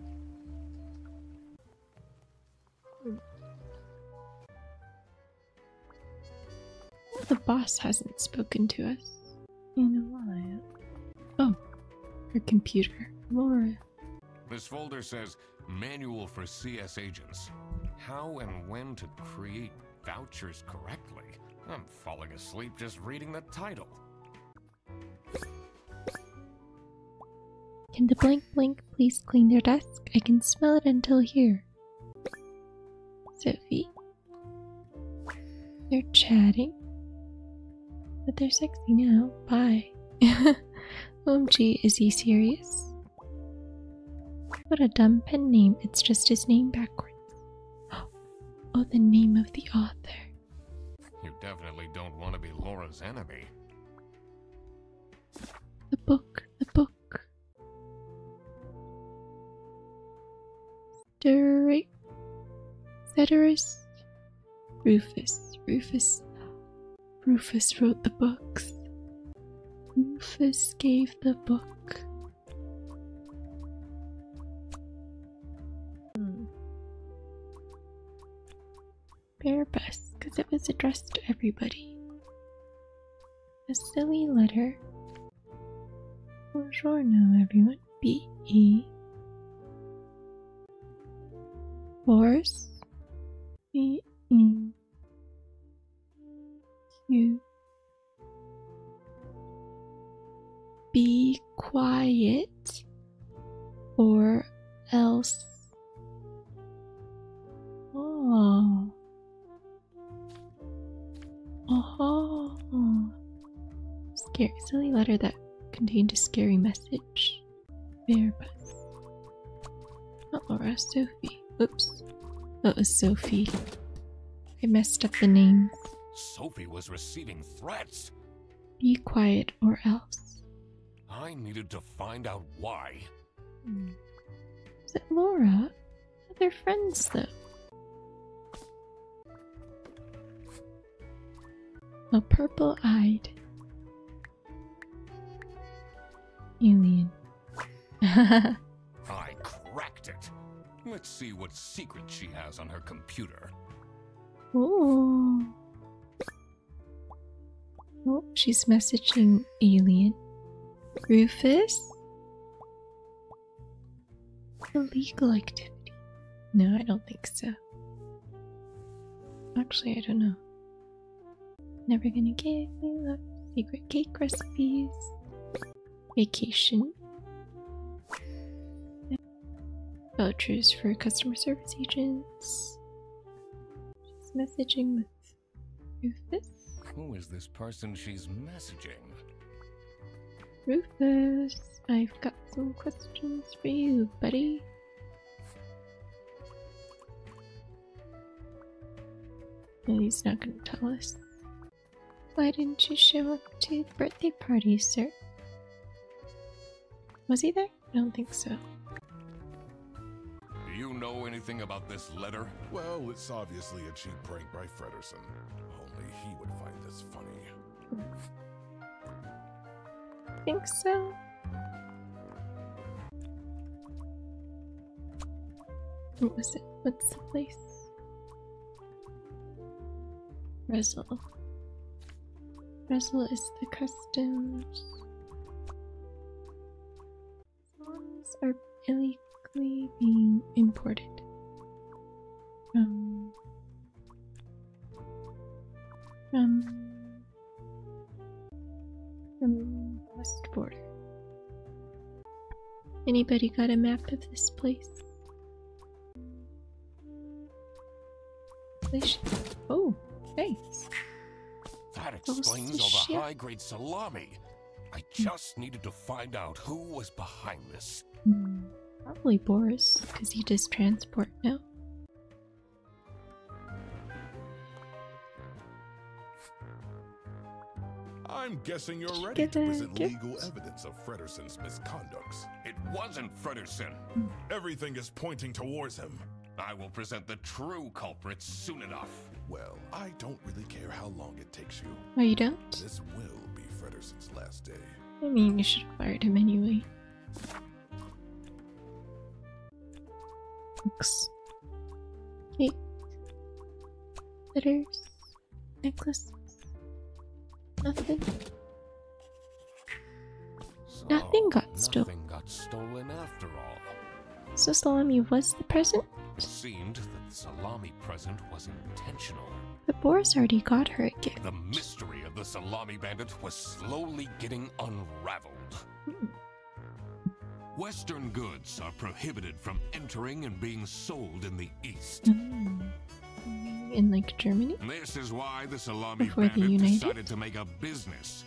The boss hasn't spoken to us in a while. Oh, her computer. Laura. This folder says Manual for CS Agents. How and when to create vouchers correctly. I'm falling asleep just reading the title. Can the blank blank please clean their desk? I can smell it until here. Sophie. They're chatting. But they're sexy now. Bye. OMG, is he serious? What a dumb pen name. It's just his name backwards. Oh, the name of the author. You definitely don't want to be Laura's enemy. The book. The book. Satirist. Rufus. Rufus wrote the books. Rufus gave the book. Bare bus, because it was addressed to everybody. A silly letter. Buongiorno, everyone. B-E. Force. B-E. Q. Be quiet, or else. Oh. Oh. Scary, silly letter that contained a scary message. Bear bus. Not Laura, Sophie. Oops. That was Sophie. I messed up the names. Sophie was receiving threats. Be quiet or else. I needed to find out why. Is it Laura? They're friends though. A purple-eyed alien. I cracked it. Let's see what secret she has on her computer. Ooh. Oh, she's messaging alien. Rufus? Illegal activity. No, I don't think so. Actually, I don't know. Never gonna give you up. Secret cake recipes. Vacation. Vouchers for customer service agents. She's messaging with Rufus. Who is this person she's messaging? Rufus, I've got some questions for you, buddy. No, he's not gonna tell us. Why didn't you show up to the birthday party, sir? Was he there? I don't think so. Do you know anything about this letter? Well, it's obviously a cheap prank by Frederson. Only he would find this funny. I think so. What was it? What's the place? Rezel. Rezel is the customs. Salamis are illegally being imported from the west border. Anybody got a map of this place? Oh, thanks. That explains all the high-grade salami. I just needed to find out who was behind this. Probably Boris, because he does transport now. I'm guessing you're ready to present legal evidence of Frederson's misconducts. It wasn't Frederson. Everything is pointing towards him. I will present the true culprits soon enough. Well, I don't really care how long it takes you. Oh, you don't? This will be Frederson's last day. I mean, you should have fired him anyway. Books. Cake. Letters. Necklaces. Nothing. So, Nothing got stolen. Nothing got stolen after all. So Salami was the present? It seemed that the salami present was intentional. But Boris already got her a gift. The mystery of the salami bandit was slowly getting unraveled. Western goods are prohibited from entering and being sold in the East. In like Germany? This is why the salami Before the bandit United? decided to make a business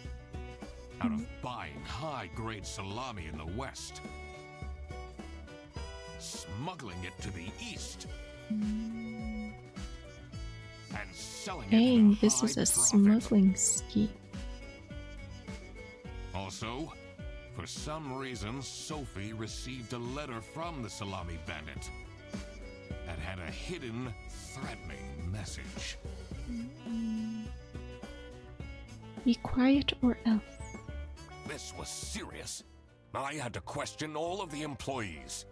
out of buying high-grade salami in the West, smuggling it to the East, and selling it Dang, at this high is a profit. smuggling scheme. Also, for some reason, Sophie received a letter from the salami bandit that had a hidden, threatening message. Be quiet or else. This was serious. I had to question all of the employees.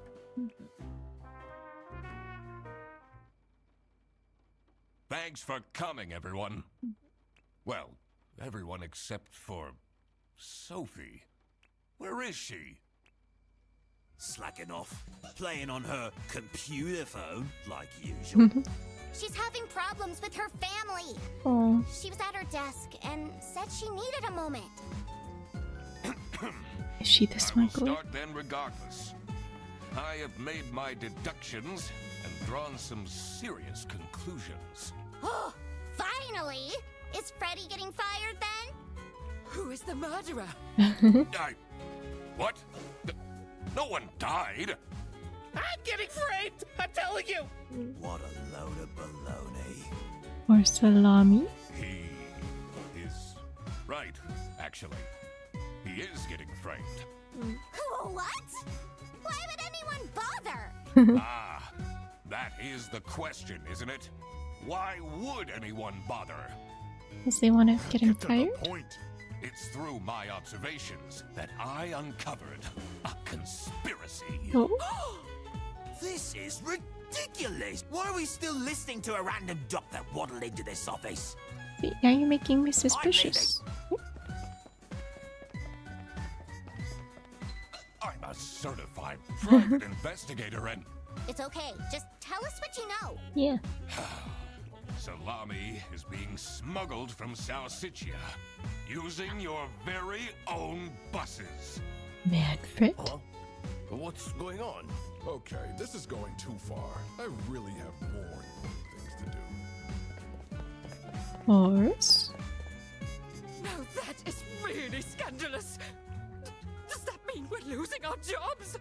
Thanks for coming, everyone. Well, everyone except for Sophie. Where is she? Slacking off, playing on her computer phone, like usual. She's having problems with her family. Oh, She was at her desk and said she needed a moment. is she the I will smuggler? start then regardless. I have made my deductions and drawn some serious conclusions. Oh, finally! Is Freddy getting fired then? Who is the murderer? What? No one died. I'm getting framed! I'm telling you! What a load of baloney. Or Salami? He is right, actually. He is getting framed. What? Why would anyone bother? Ah, that is the question, isn't it? Why would anyone bother? Because they want to get him Get to fired? the point. It's through my observations that I uncovered a conspiracy. Oh, This is ridiculous. Why are we still listening to a random doc that waddled into this office? see, now you're making me suspicious. I'm a certified private investigator and It's okay. Just tell us what you know. Yeah. salami is being smuggled from Salsiccia using your very own buses. Manfred? Huh? What's going on? Okay, this is going too far. I really have more important things to do. Boris? Now that is really scandalous. Does that mean we're losing our jobs?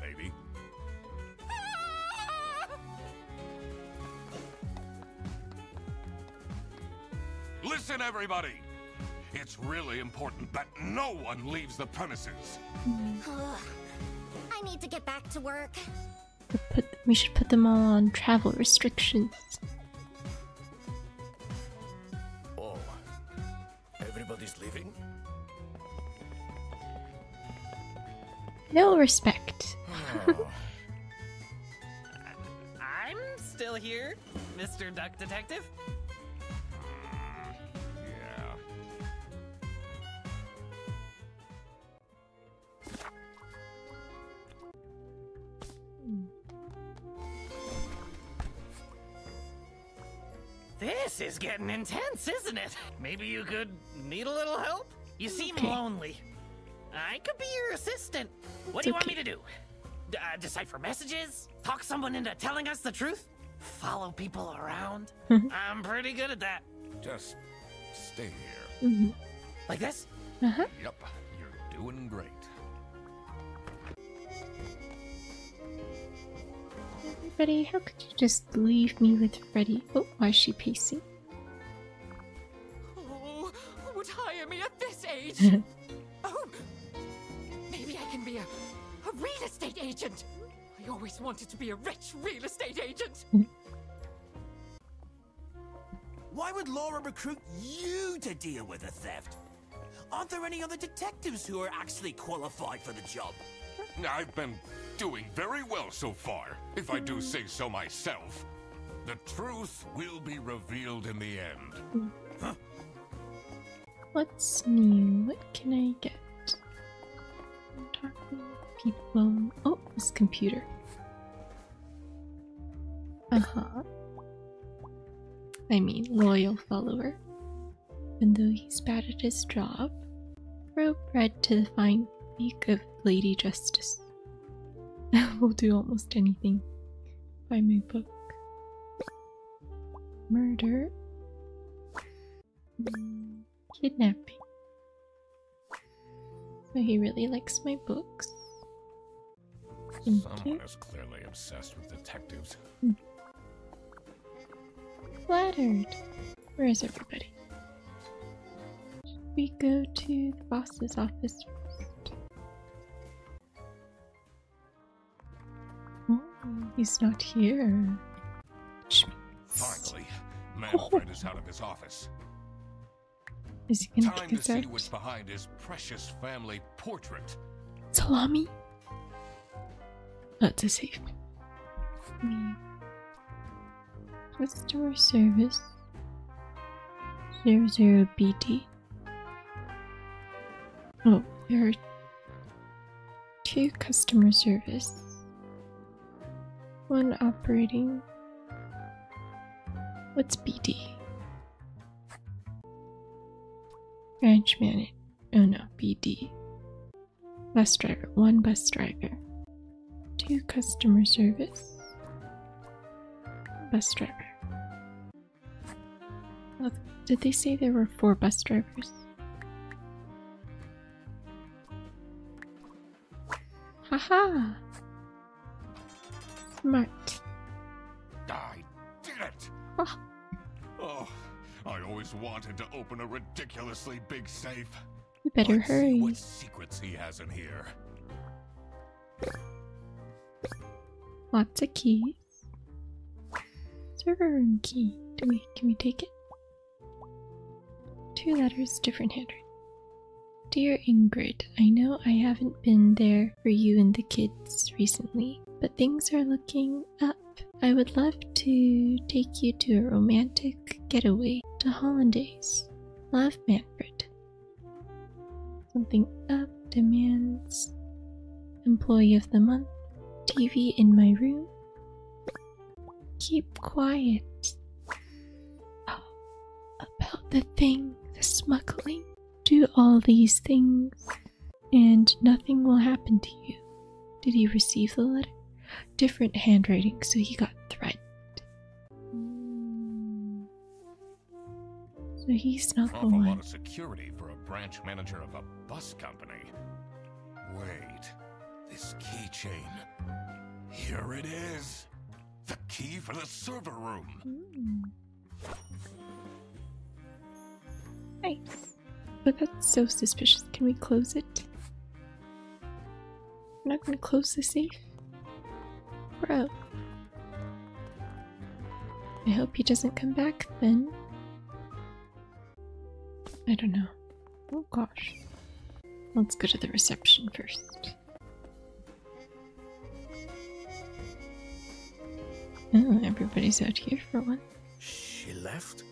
Maybe. Listen, everybody! It's really important that no one leaves the premises. I need to get back to work. We should put them all on travel restrictions. Oh, Everybody's leaving? No respect. Oh, I'm still here, Mr. Duck Detective. yeah. This is getting intense, isn't it? Maybe you could need a little help? You seem Okay. lonely. I could be your assistant. What do you want me to do? Decipher messages? Talk someone into telling us the truth? Follow people around? I'm pretty good at that. Just stay here. Mm-hmm. Like this? Uh-huh. Yep, you're doing great. Freddy, how could you just leave me with Freddy? Oh, why is she pacing? Oh, who would hire me at this age? Oh, maybe I can be a real estate agent. I always wanted to be a rich real estate agent. Why would Laura recruit you to deal with the theft? Aren't there any other detectives who are actually qualified for the job? I've been doing very well so far, if I do say so myself. The truth will be revealed in the end. Huh? What's new? What can I get? Talking people. Oh, this computer. Uh-huh. I mean, loyal follower. Even though he's bad at his job. Throw bread to the fine beak of Lady Justice. Will do almost anything by my book. Murder. Kidnapping. So he really likes my books. Thank Someone you. is clearly obsessed with detectives. Flattered. Where is everybody? Should we go to the boss's office first? Oh, he's not here. Which means... Finally, Manfred is out of his office. Is he gonna Time kick to us see out? what's behind his precious family portrait. Salami? Oh, it's a safe. Customer service 00BD. Oh, there are 2 customer service, 1 operating. What's BD? Branch manager. Oh no, BD. Bus driver. 1 bus driver. 2 customer service. Bus driver. Oh, did they say there were 4 bus drivers? Haha! Smart. I did it! Oh. Oh, I always wanted to open a ridiculously big safe. You better Let's see hurry. what secrets he has in here. Lots of keys. Server room key. Can we take it? 2 letters, different handwriting. Dear Ingrid, I know I haven't been there for you and the kids recently, but things are looking up. I would love to take you to a romantic getaway to Hollandaise. Love, Manfred. Something up demands Employee of the Month. TV in my room. Keep quiet. Oh, about the thing, the smuggling. Do all these things, and nothing will happen to you. Did he receive the letter? Different handwriting, so he got threatened. So he's not the Awful lot one. of security for a branch manager of a bus company. Wait, this keychain. Here it is. The key for the server room. Nice. But that's so suspicious. Can we close it? We're not gonna close the safe? Bro. I hope he doesn't come back then. I don't know. Oh gosh. Let's go to the reception first. Oh, everybody's out here for one. She left?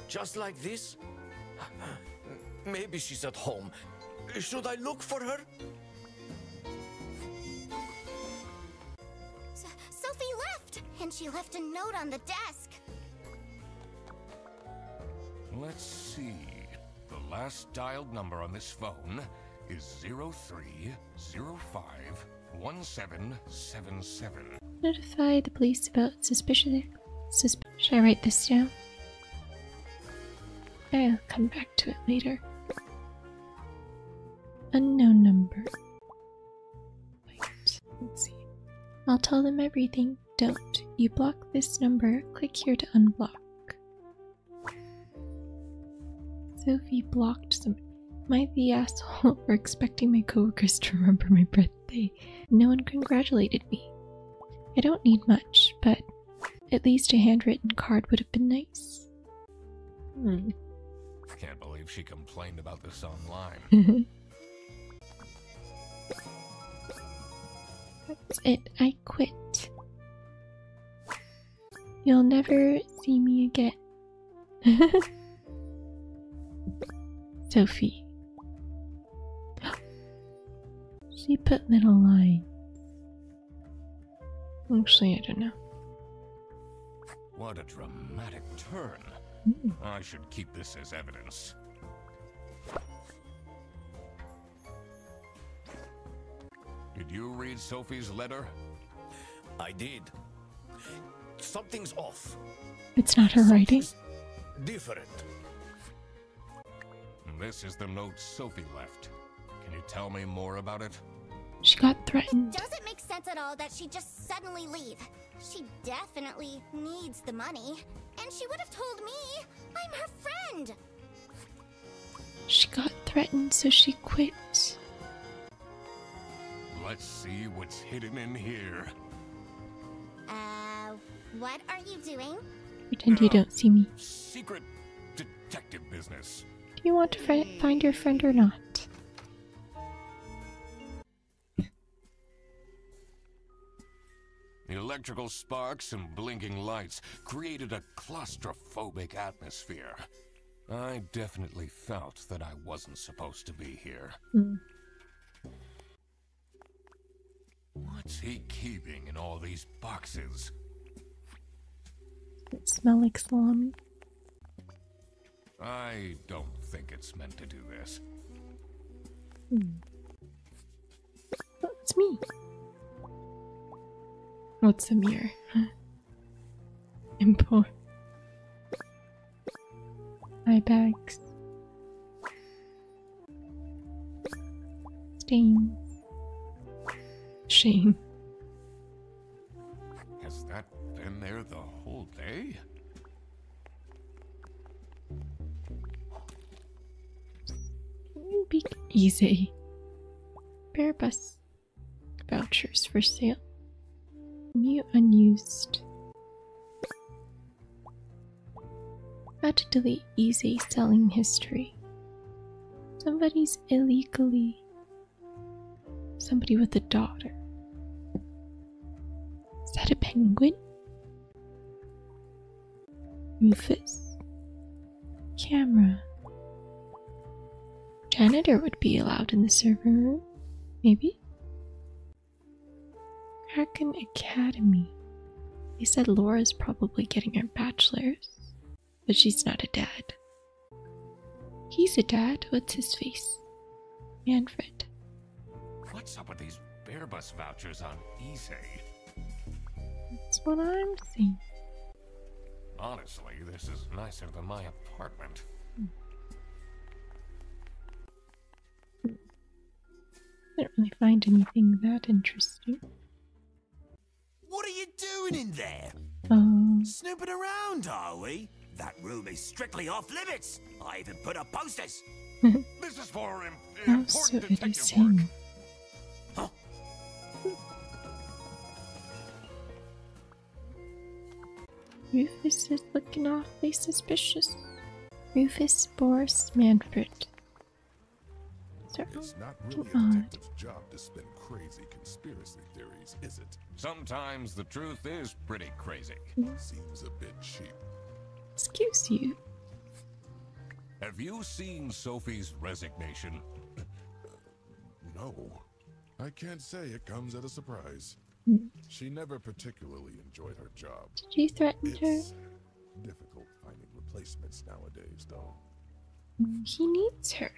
Just like this? Maybe she's at home. Should I look for her? Sophie left! And she left a note on the desk. Let's see. The last dialed number on this phone is 03051777. Notify the police about suspicious. Should I write this down? I'll come back to it later. Unknown number. Wait, let's see. I'll tell them everything. Don't. You block this number. Click here to unblock. Sophie blocked some. Am I the asshole for expecting my coworkers to remember my birthday? No one congratulated me. I don't need much, but at least a handwritten card would have been nice. I can't believe she complained about this online. That's it. I quit. You'll never see me again. Sophie. She put little lines. Actually, I don't know. What a dramatic turn. I should keep this as evidence. Did you read Sophie's letter? I did. Something's off. It's not her writing. Different. This is the note Sophie left. Can you tell me more about it? She got threatened. It doesn't make sense at all that she'd just suddenly leave. She definitely needs the money. And she would have told me. I'm her friend. She got threatened, so she quit. Let's see what's hidden in here. What are you doing? Pretend you don't see me. Secret detective business. Do you want to find your friend or not? The electrical sparks and blinking lights created a claustrophobic atmosphere. I definitely felt that I wasn't supposed to be here. What's he keeping in all these boxes? Does it smell like salami? I don't think it's meant to do this. Oh, it's me. What's a mirror? Import. Eye bags. Stains. Shame. Has that been there the whole day? Can you be easy? Bear bus vouchers for sale. New unused. How to delete easy selling history. Somebody's illegally. Somebody with a daughter. Is that a penguin? Rufus. Camera. Janitor would be allowed in the server room. Maybe? Kraken Academy. They said Laura's probably getting her bachelor's, but she's not a dad. He's a dad. What's his face? Manfred. What's up with these bear bus vouchers on eBay? That's what I'm saying. Honestly, this is nicer than my apartment. Didn't really find anything that interesting. What are you doing in there? Snooping around, are we? That room is strictly off limits. I even put up posters. This is for Oh, so important it is detective work. him. Huh? Rufus is looking awfully suspicious. Rufus, Boris, Manfred. It's not really a detective's job to spin crazy conspiracy theories, is it? Sometimes the truth is pretty crazy. Seems a bit cheap. Excuse you. Have you seen Sophie's resignation? No. I can't say it comes at a surprise. She never particularly enjoyed her job. Did you threaten her? It's difficult finding replacements nowadays, though. He needs her.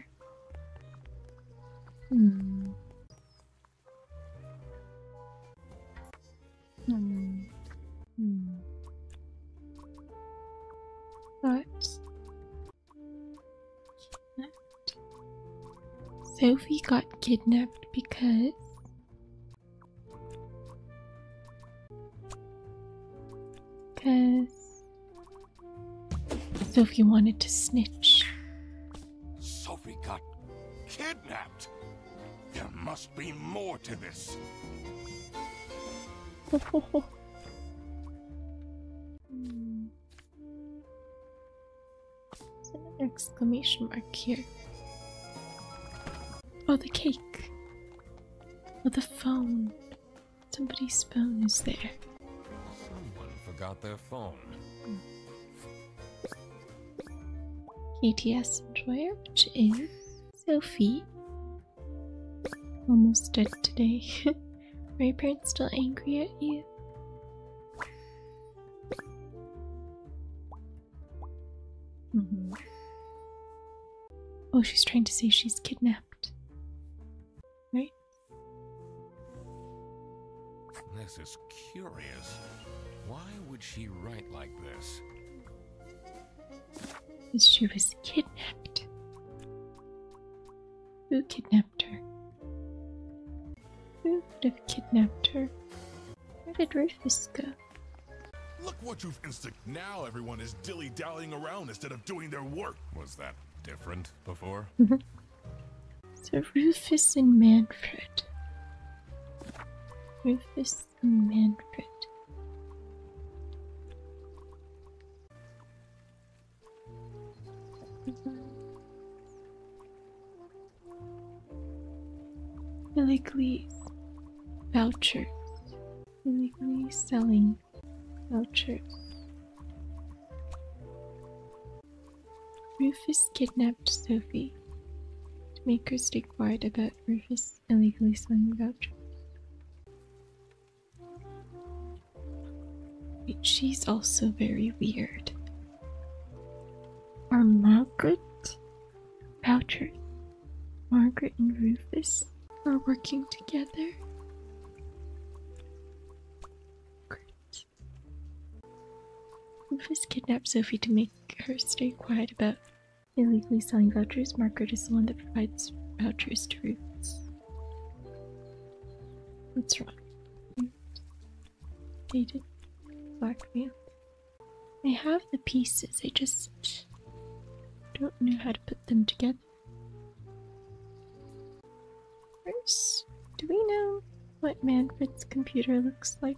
But Sophie got kidnapped because Sophie wanted to snitch. Sophie got kidnapped? There must be more to this. There's another exclamation mark here. Oh, the cake. Oh, the phone. Somebody's phone is there. Someone forgot their phone. KTS enjoyer, which is Sophie. Almost dead today. Are your parents still angry at you? Oh, she's trying to say she's kidnapped. Right? This is curious. Why would she write like this? Because she was kidnapped. Who kidnapped her? Who would have kidnapped her? Where did Rufus go? Look what you've now everyone is dilly-dallying around instead of doing their work. Was that different before? So Rufus and Manfred. Rufus and Manfred. Illegally vouchers. Illegally selling vouchers. Rufus kidnapped Sophie to make her stay quiet about Rufus illegally selling vouchers. Wait, she's also very weird. Are Margaret vouchers? Margaret and Rufus are working together? Great. Rufus kidnapped Sophie to make her stay quiet about illegally selling vouchers. Margaret is the one that provides vouchers to Rufus. What's wrong? Dated. Blackmail. I have the pieces, I just don't know how to put them together. First, do we know what Manfred's computer looks like?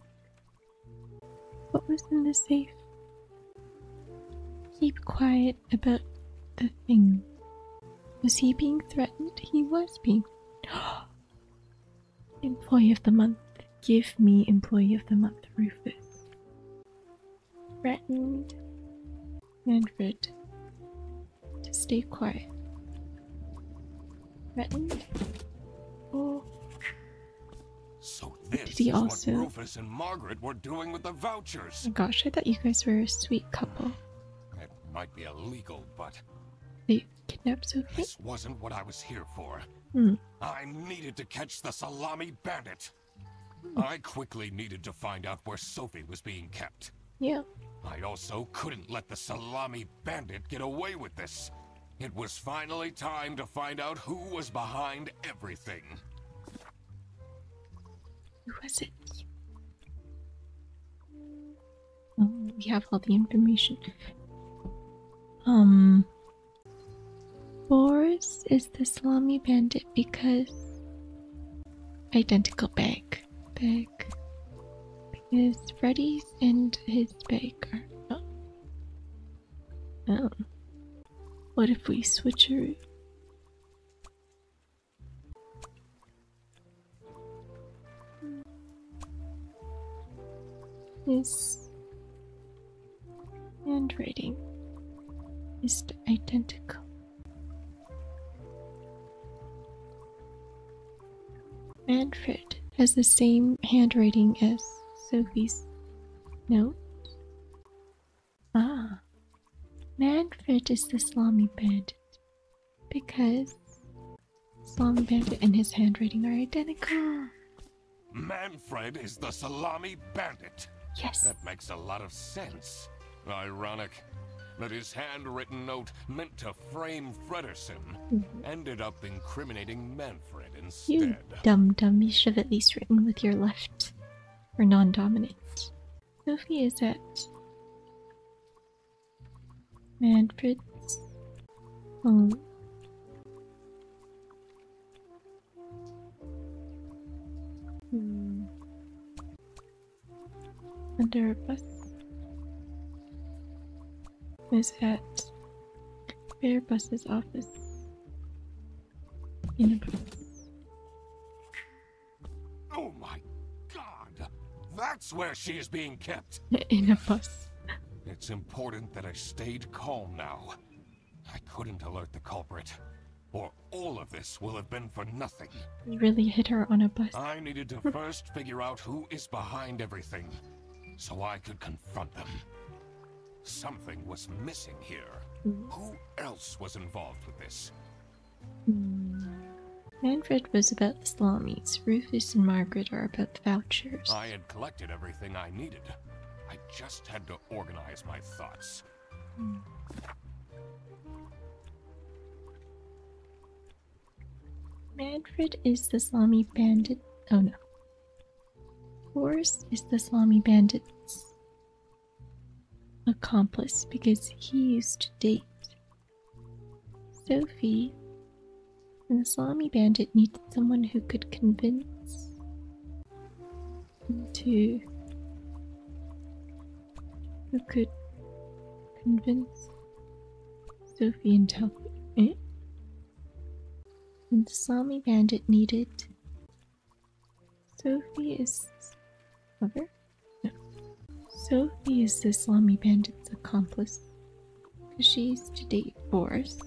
What was in the safe? Keep quiet about the thing. Was he being threatened? He was being. Employee of the month. Give me Employee of the Month, Rufus. Threatened Manfred to stay quiet. Threatened? Oh. So this Did he is also... what Rufus and Margaret were doing with the vouchers. Oh gosh, I thought you guys were a sweet couple. It might be illegal, but They kidnapped Sophie? this wasn't what I was here for. I needed to catch the Salami bandit. I quickly needed to find out where Sophie was being kept. Yeah. I also couldn't let the Salami bandit get away with this. It was finally time to find out who was behind everything. Who was it? Oh, we have all the information. Boris is the Salami bandit because identical bag. Because Freddy's and his bag are not. Oh. What if we switcheroo? His handwriting is identical. Manfred has the same handwriting as Sophie's note. Ah, Manfred is the Salami Bandit because Salami Bandit and his handwriting are identical. Manfred is the Salami Bandit. Yes. That makes a lot of sense. Ironic that his handwritten note meant to frame Fredersen ended up incriminating Manfred instead. You dumb. You should have at least written with your left or non-dominant. Sophie is at Manfred's home. Under a bus. Is at Bear Bus's office. In a bus. Oh my god! That's where she is being kept! In a bus. It's important that I stayed calm now. I couldn't alert the culprit, or all of this will have been for nothing. You really hit her on a bus. I needed to first figure out who is behind everything, so I could confront them. Something was missing here. Who else was involved with this? Manfred was about the salamis. Rufus and Margaret are about the vouchers. I had collected everything I needed. I just had to organize my thoughts. Manfred is the Salami Bandit. Oh no. Boris is the Salami Bandit's accomplice because he used to date Sophie, and the Salami Bandit needed someone who could convince Sophie into helping. And the Salami Bandit needed Sophie is lover? No. Sophie is the Salami Bandit's accomplice because she used to date Boris.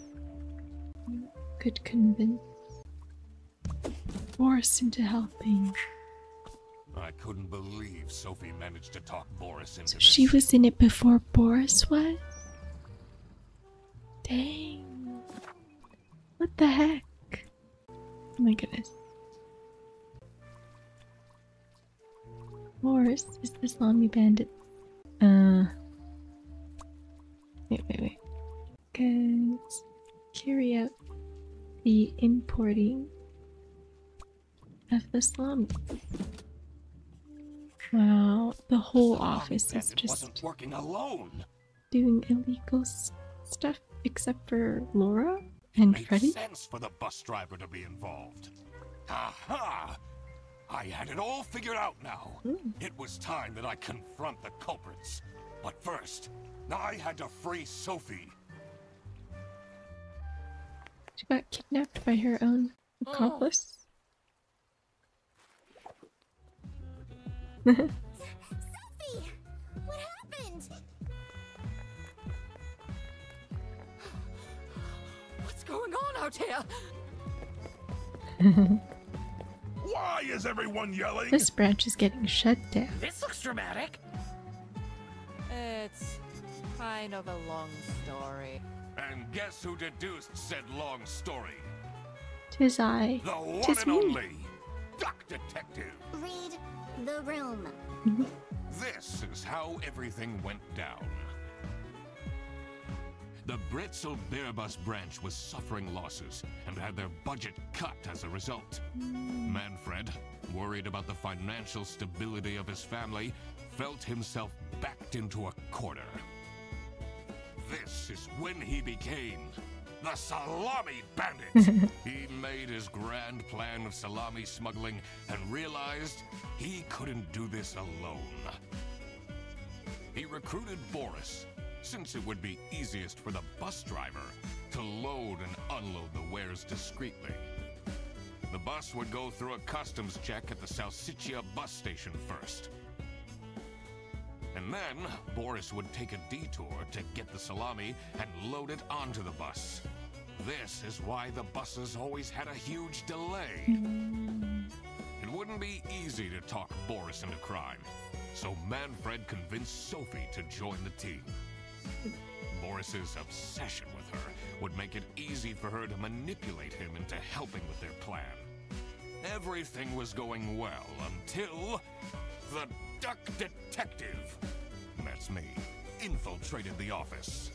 Could convince Boris into helping. I couldn't believe Sophie managed to talk Boris into So this. she was in it before Boris was? Dang. What the heck? Oh my goodness. Boris is the Salami Bandit. Wait. Because carry out the importing of the salami. Wow, the whole office is just wasn't working alone. doing illegal stuff except for Laura and Made Freddy. sense for the bus driver to be involved. Aha! I had it all figured out now. It was time that I confront the culprits. But first, I had to free Sophie. She got kidnapped by her own accomplice. Sophie! What happened? What's going on out here? Why is everyone yelling? This branch is getting shut down. This looks dramatic. It's kind of a long story. And guess who deduced said long story? 'Tis I. The one 'Tis and me. only Duck Detective. Read the room. This is how everything went down. The Britzel Bearbus branch was suffering losses and had their budget cut as a result. Manfred, worried about the financial stability of his family, felt himself backed into a corner. This is when he became the Salami Bandit. He made his grand plan of salami smuggling and realized he couldn't do this alone. He recruited Boris, since it would be easiest for the bus driver to load and unload the wares discreetly. The bus would go through a customs check at the Salsiccia bus station first. And then Boris would take a detour to get the salami and load it onto the bus. This is why the buses always had a huge delay. It wouldn't be easy to talk Boris into crime, so Manfred convinced Sophie to join the team. Boris's obsession with her would make it easy for her to manipulate him into helping with their plan. Everything was going well until the Duck Detective, that's me, infiltrated the office.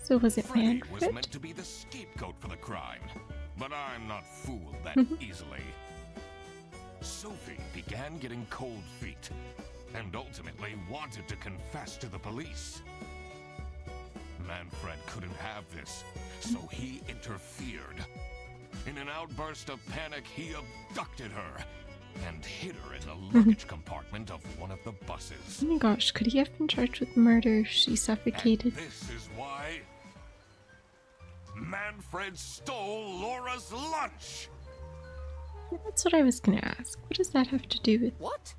So was it Freddy was Manfred? meant to be the scapegoat for the crime, but I'm not fooled that easily. Sophie began getting cold feet, and ultimately wanted to confess to the police. Manfred couldn't have this, so he interfered. In an outburst of panic, he abducted her and hid her in the luggage compartment of one of the buses. Oh my gosh, could he have been charged with murder if she suffocated? And this is why Manfred stole Laura's lunch. Yeah, that's what I was gonna ask. What does that have to do with... What?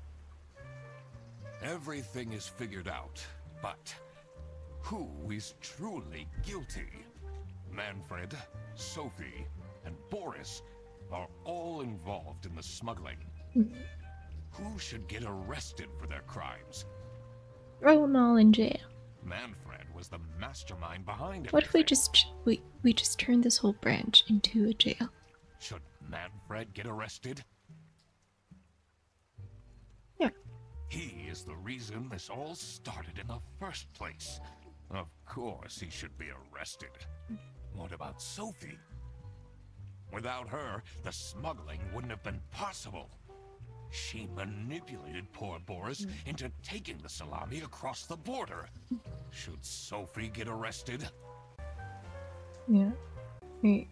Everything is figured out, but who is truly guilty? Manfred, Sophie, and Boris are all involved in the smuggling. Who should get arrested for their crimes? Throw them all in jail. Manfred was the mastermind behind it. What if we just turn this whole branch into a jail? Should Manfred get arrested? Yeah. He is the reason this all started in the first place. Of course he should be arrested. What about Sophie? Without her, the smuggling wouldn't have been possible. She manipulated poor Boris into taking the salami across the border. Should Sophie get arrested? Yeah. Wait,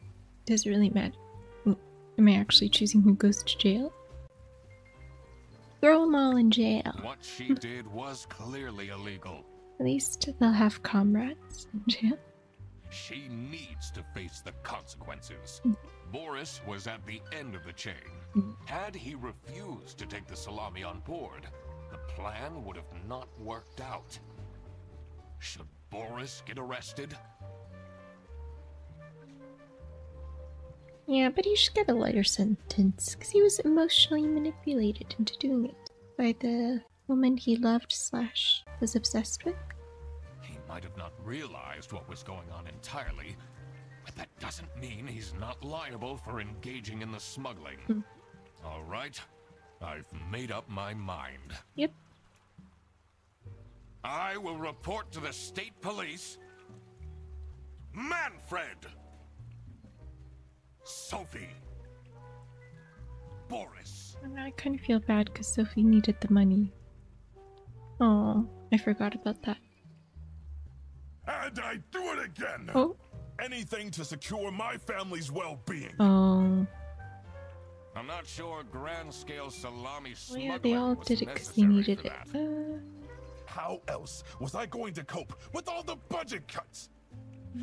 does it really matter? Am I actually choosing who goes to jail? Throw them all in jail. What she did was clearly illegal. At least they'll have comrades in jail. She needs to face the consequences. Boris was at the end of the chain. Had he refused to take the salami on board, the plan would have not worked out. Should Boris get arrested? Yeah, but he should get a lighter sentence, because he was emotionally manipulated into doing it by the woman he loved / was obsessed with. He might have not realized what was going on entirely, but that doesn't mean he's not liable for engaging in the smuggling. All right, I've made up my mind. Yep. I will report to the state police. Manfred! Sophie! Boris! I kind of feel bad because Sophie needed the money. Oh, I forgot about that. And I do it again! Oh. Anything to secure my family's well-being. Oh. I'm not sure grand-scale salami Well, smuggling yeah, they all was did it because they necessary needed for it. that. How else was I going to cope with all the budget cuts?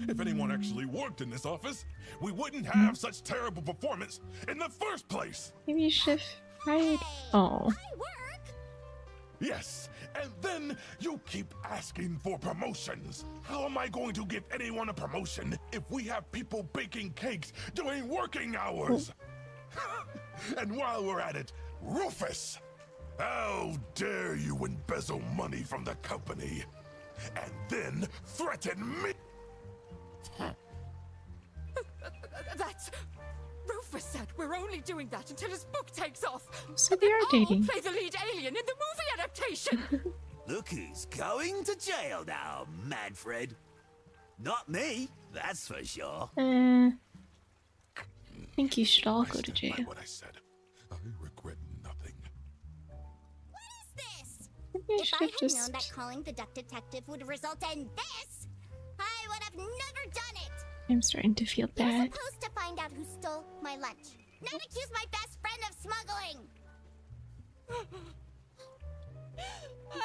If anyone actually worked in this office, we wouldn't have such terrible performance in the first place. Maybe you should have hired. Oh. I work. Yes, and then you keep asking for promotions. How am I going to give anyone a promotion if we have people baking cakes during working hours? And while we're at it, Rufus, how dare you embezzle money from the company and then threaten me? That's... Rufus said we're only doing that until his book takes off. So they are I'll dating. play the lead alien in the movie adaptation. Look who's going to jail now, Manfred. Not me, that's for sure. I think you should all I go to stand by jail. what I said. I regret nothing. What is this? Maybe I If should I have had known just. that calling the Duck Detective would result in this, I would have never done it. I'm starting to feel You're bad. supposed to find out who stole my lunch, not accuse my best friend of smuggling.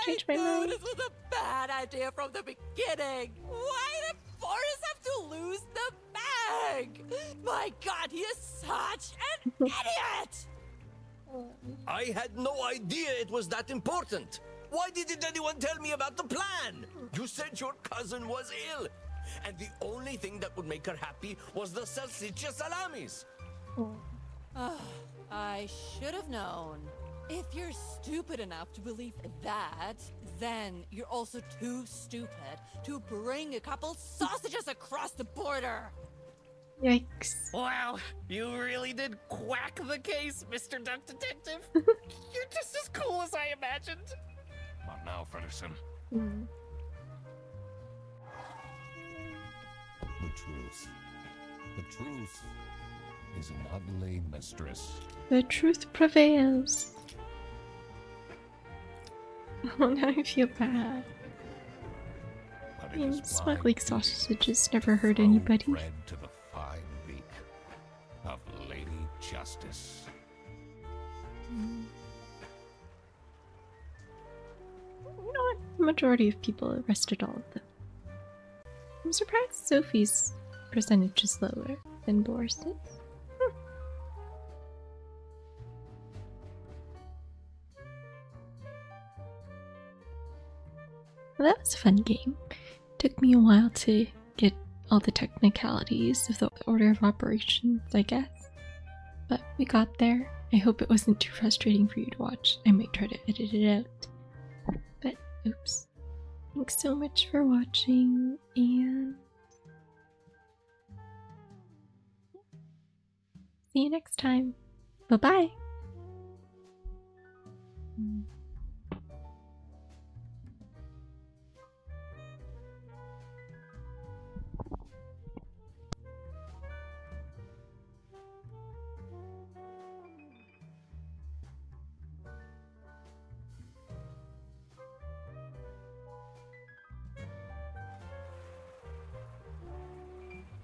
Changed my I knew mind. this was a bad idea from the beginning. Why did Boris have to lose the bag? My God, he is such an idiot! I had no idea it was that important. Why didn't anyone tell me about the plan? You said your cousin was ill, and the only thing that would make her happy was the Secret Salamis. I should have known. If you're stupid enough to believe that, then you're also too stupid to bring a couple sausages across the border. Yikes. Wow, you really did quack the case, Mr. Duck Detective. You're just as cool as I imagined. Not now, Fredderson. The truth. The truth is an ugly mistress. The truth prevails. Oh, now I feel bad. But I it mean, is smuggling my sausages never hurt duty to anybody. throw bread to the fine beak of Lady Justice. You know what? The majority of people arrested all of them. I'm surprised Sophie's percentage is lower than Boris's. Well, that was a fun game. Took me a while to get all the technicalities of the order of operations, I guess. But we got there. I hope it wasn't too frustrating for you to watch. I might try to edit it out. But, oops. Thanks so much for watching, and see you next time. Bye-bye!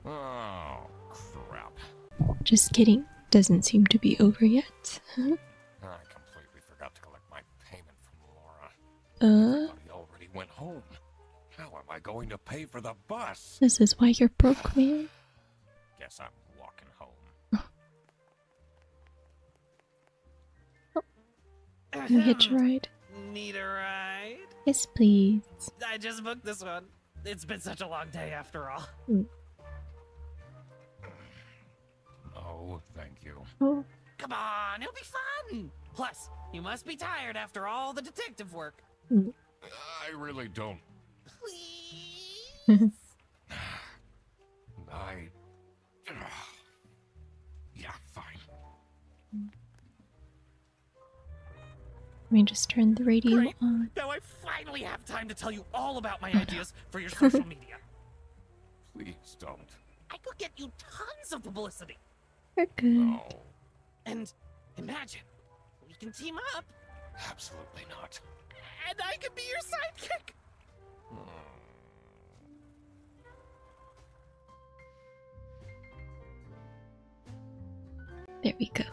Oh, crap. Just kidding. Doesn't seem to be over yet. I completely forgot to collect my payment from Laura. Everybody already went home. How am I going to pay for the bus? This is why you're broke, man. Guess I'm walking home. Can you hitch a ride? Need a ride? Yes, please. I just booked this one. It's been such a long day after all. No, thank you. Oh. Come on, it'll be fun. Plus, you must be tired after all the detective work. I really don't. Please? Yeah, fine. Let me just turn the radio Great. on. Now I finally have time to tell you all about my ideas for your social media. Please don't. I could get you tons of publicity. We're good. No, And imagine, we can team up, absolutely not. and I can be your sidekick. There we go.